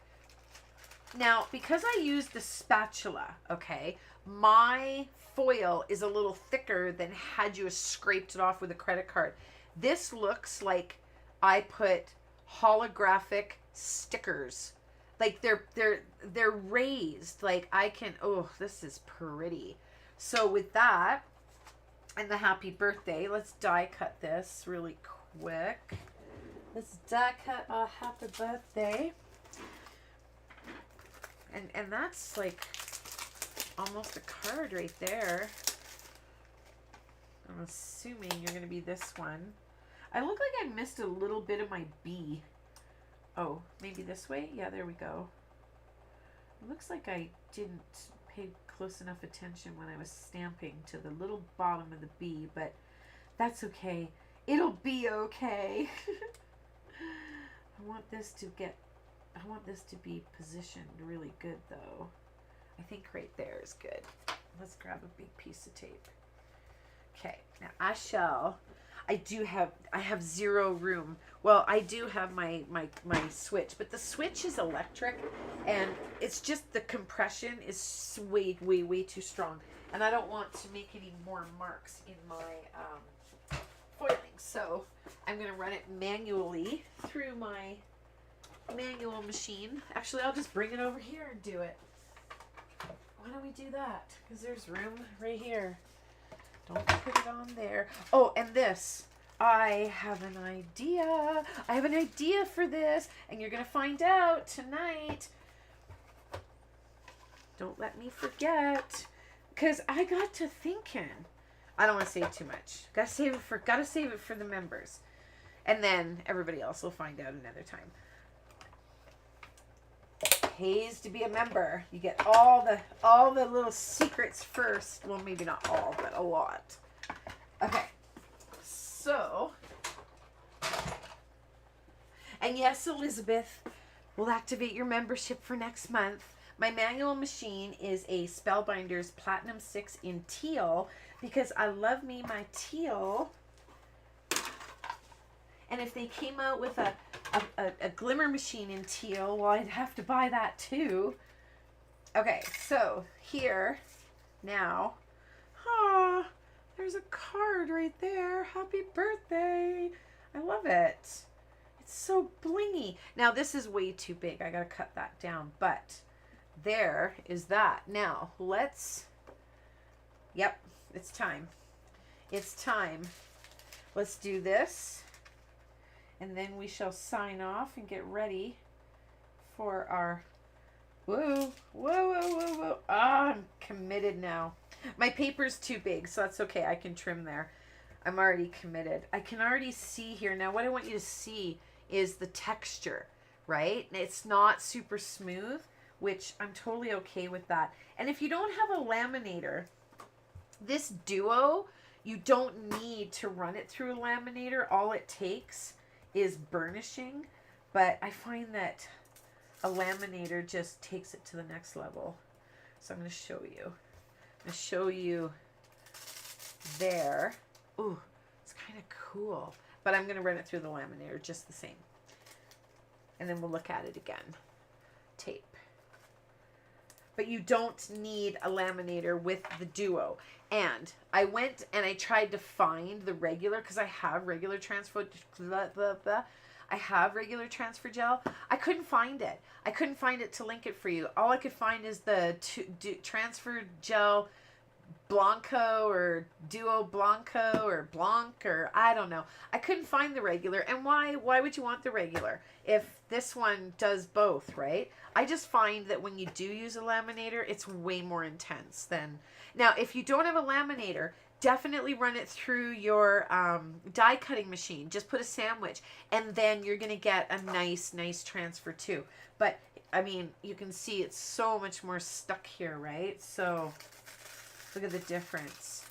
Now, because I used the spatula, okay, my foil is a little thicker than had you scraped it off with a credit card. This looks like I put holographic stickers. Like they're raised. Like I can, oh, this is pretty. So with that and the happy birthday, let's die cut this really quick. Let's die cut a happy birthday. And that's like almost a card right there. I'm assuming you're going to be this one. I look like I missed a little bit of my B. Oh, maybe this way? Yeah, there we go. It looks like I didn't pay close enough attention when I was stamping to the little bottom of the B, but that's okay. It'll be okay. I want this to be positioned really good, though. I think right there is good. Let's grab a big piece of tape. Okay, now I have zero room. Well, I do have my switch, but the switch is electric, and it's just the compression is way too strong, and I don't want to make any more marks in my foiling. So I'm gonna run it manually through my manual machine. Actually, I'll just bring it over here and do it. Why don't we do that? Because there's room right here. Don't put it on there. Oh, and this. I have an idea. I have an idea for this, and you're going to find out tonight. Don't let me forget. Because I got to thinking. I don't want to say too much. Gotta save it for the members. And then everybody else will find out another time. Pays to be a member. You get all the little secrets first. Well, maybe not all, but a lot. Okay. So, and yes, Elizabeth, we'll activate your membership for next month. My manual machine is a Spellbinders Platinum 6 in teal because I love me my teal. And if they came out with a glimmer machine in teal, well, I'd have to buy that too. Okay, so here, now, there's a card right there. Happy birthday. I love it. It's so blingy. Now, this is way too big. I gotta cut that down, but there is that. Now, yep, it's time. It's time. Let's do this. And then we shall sign off and get ready for our, whoa. I'm committed now. My paper's too big, so that's okay. I can trim there. I'm already committed. I can already see here. Now, what I want you to see is the texture, right? It's not super smooth, which I'm totally okay with that. And if you don't have a laminator, this duo, you don't need to run it through a laminator. All it takes is burnishing, but I find that a laminator just takes it to the next level. So I'm going to show you. I'm going to show you there. Ooh, it's kind of cool. But I'm going to run it through the laminator just the same. And then we'll look at it again. Tape. But you don't need a laminator with the Duo. And I went and I tried to find the regular, because I have regular transfer gel. I couldn't find it. I couldn't find it to link it for you. All I could find is the transfer gel Blanco or Duo Blanco or Blanc, or I don't know. I couldn't find the regular. And why would you want the regular if this one does both, right? I just find that when you do use a laminator, it's way more intense than... Now, if you don't have a laminator, definitely run it through your die cutting machine. Just put a sandwich, and then you're going to get a nice transfer too. But, I mean, you can see it's so much more stuck here, right? So, look at the difference.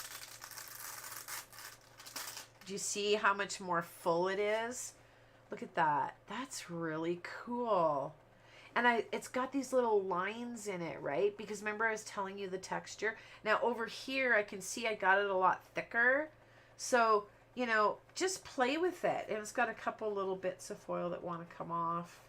Do you see how much more full it is? Look at that. That's really cool. And it's got these little lines in it, right? Because remember I was telling you the texture? Now over here I can see I got it a lot thicker. So, you know, just play with it. And it's got a couple little bits of foil that want to come off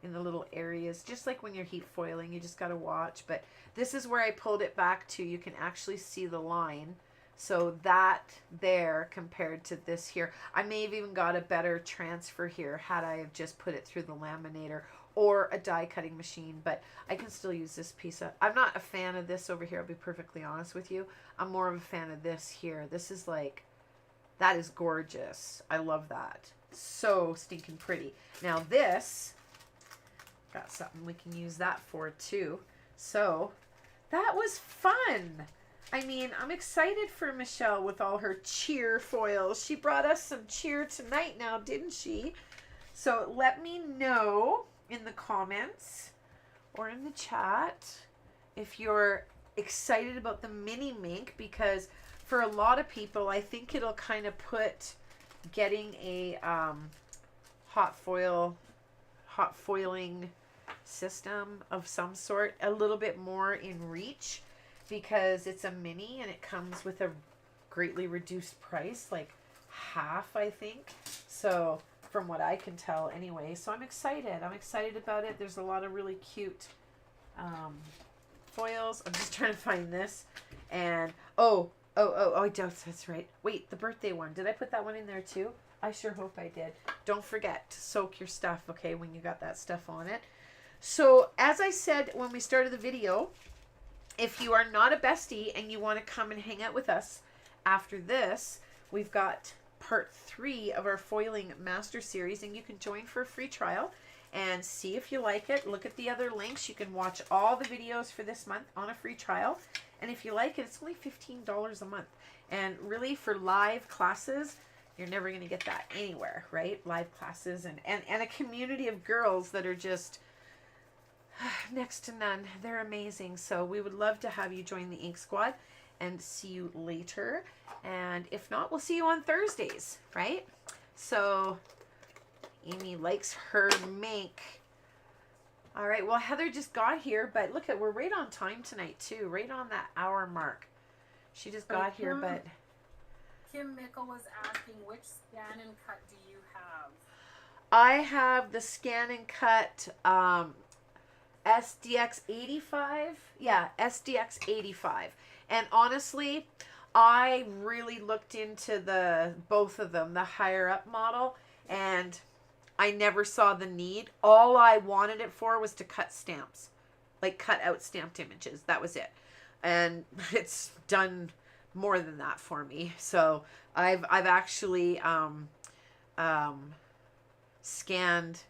in the little areas. Just like when you're heat foiling, you just got to watch. But this is where I pulled it back to. You can actually see the line. So that there compared to this here. I may have even got a better transfer here had I have just put it through the laminator or a die cutting machine, but I can still use this piece of... I'm not a fan of this over here, I'll be perfectly honest with you. I'm more of a fan of this here. This is like, that is gorgeous. I love that. So stinking pretty. Now this, got something we can use that for too. So that was fun. I mean, I'm excited for Michelle with all her cheer foils. She brought us some cheer tonight now, didn't she? So let me know in the comments or in the chat if you're excited about the mini mink, because for a lot of people I think it'll kind of put getting a hot foiling system of some sort a little bit more in reach, because it's a mini and it comes with a greatly reduced price, like half I think. So from what I can tell anyway. So I'm excited. I'm excited about it. There's a lot of really cute foils. I'm just trying to find this. And, oh, that's right. Wait, the birthday one. Did I put that one in there too? I sure hope I did. Don't forget to soak your stuff, okay, when you got that stuff on it. So, as I said when we started the video, if you are not a bestie and you want to come and hang out with us after this, we've got part 3 of our foiling master series, and you can join for a free trial and see if you like it. Look at the other links. You can watch all the videos for this month on a free trial, and if you like it, it's only $15 a month. And really, for live classes, you're never going to get that anywhere, right? Live classes and a community of girls that are just next to none. They're amazing. So we would love to have you join the Ink Squad and see you later. And if not, we'll see you on Thursdays, right? So Amy likes her mink. All right, well, Heather just got here, but look at, we're right on time tonight too, right on that hour mark. She just got here, but Kim Mickle was asking, which scan and cut do you have? I have the scan and cut SDX 85. Yeah, SDX 85. And honestly, I really looked into both of them, the higher up model, and I never saw the need. All I wanted it for was to cut stamps, like cut out stamped images. That was it. And it's done more than that for me. So I've actually scanned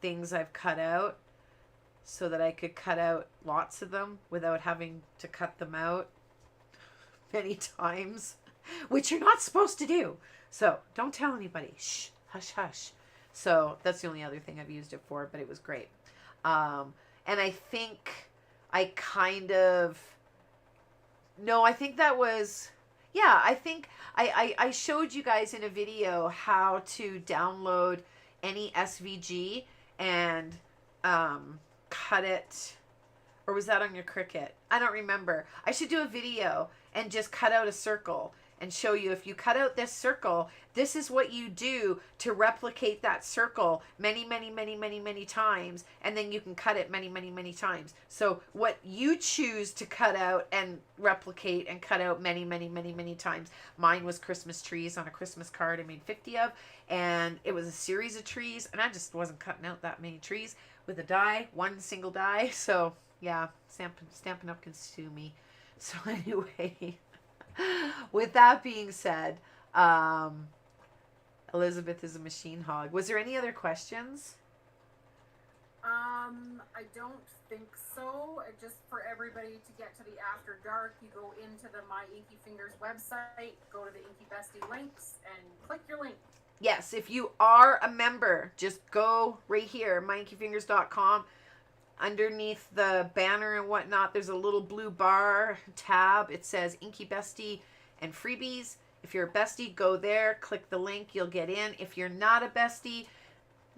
things I've cut out so that I could cut out lots of them without having to cut them out many times, which you're not supposed to do. So don't tell anybody. Shh, hush, hush. So that's the only other thing I've used it for, but it was great. And I think I kind of, no, I think that was, yeah, I think I showed you guys in a video how to download any SVG and cut it, Or was that on your Cricut? I don't remember. I should do a video and just cut out a circle and show you, if you cut out this circle, this is what you do to replicate that circle many, many, many, many, many times, and then you can cut it many, many, many times. So what you choose to cut out and replicate and cut out many, many, many, many times. Mine was Christmas trees on a Christmas card I made 50 of, and it was a series of trees, and I just wasn't cutting out that many trees with a die, one single die. So yeah, Stampin' Up! Can sue me. So anyway, with that being said, Elizabeth is a machine hog. Was there any other questions? I don't think so. Just for everybody to get to the After Dark, you go into the My Inky Fingers website, go to the Inky Bestie links, and click your link. Yes, if you are a member, just go right here, myinkyfingers.com. Underneath the banner and whatnot, there's a little blue bar tab. It says Inky Bestie and freebies. If you're a bestie, go there, click the link, you'll get in. If you're not a bestie,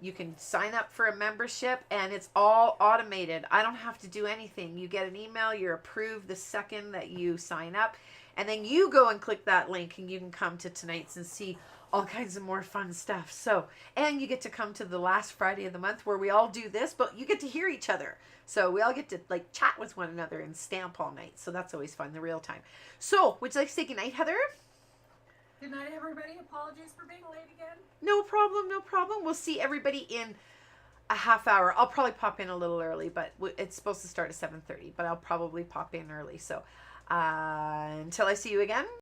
you can sign up for a membership, and it's all automated. I don't have to do anything. You get an email, you're approved the second that you sign up, and then you go and click that link, and you can come to tonight's and see all kinds of more fun stuff. So, and you get to come to the last Friday of the month where we all do this, but you get to hear each other. So we all get to like chat with one another and stamp all night. So that's always fun, the real time. So, would you like to say goodnight, Heather? Good night, everybody. Apologies for being late again. No problem, no problem. We'll see everybody in a half hour. I'll probably pop in a little early, but it's supposed to start at 7:30, but I'll probably pop in early. So until I see you again,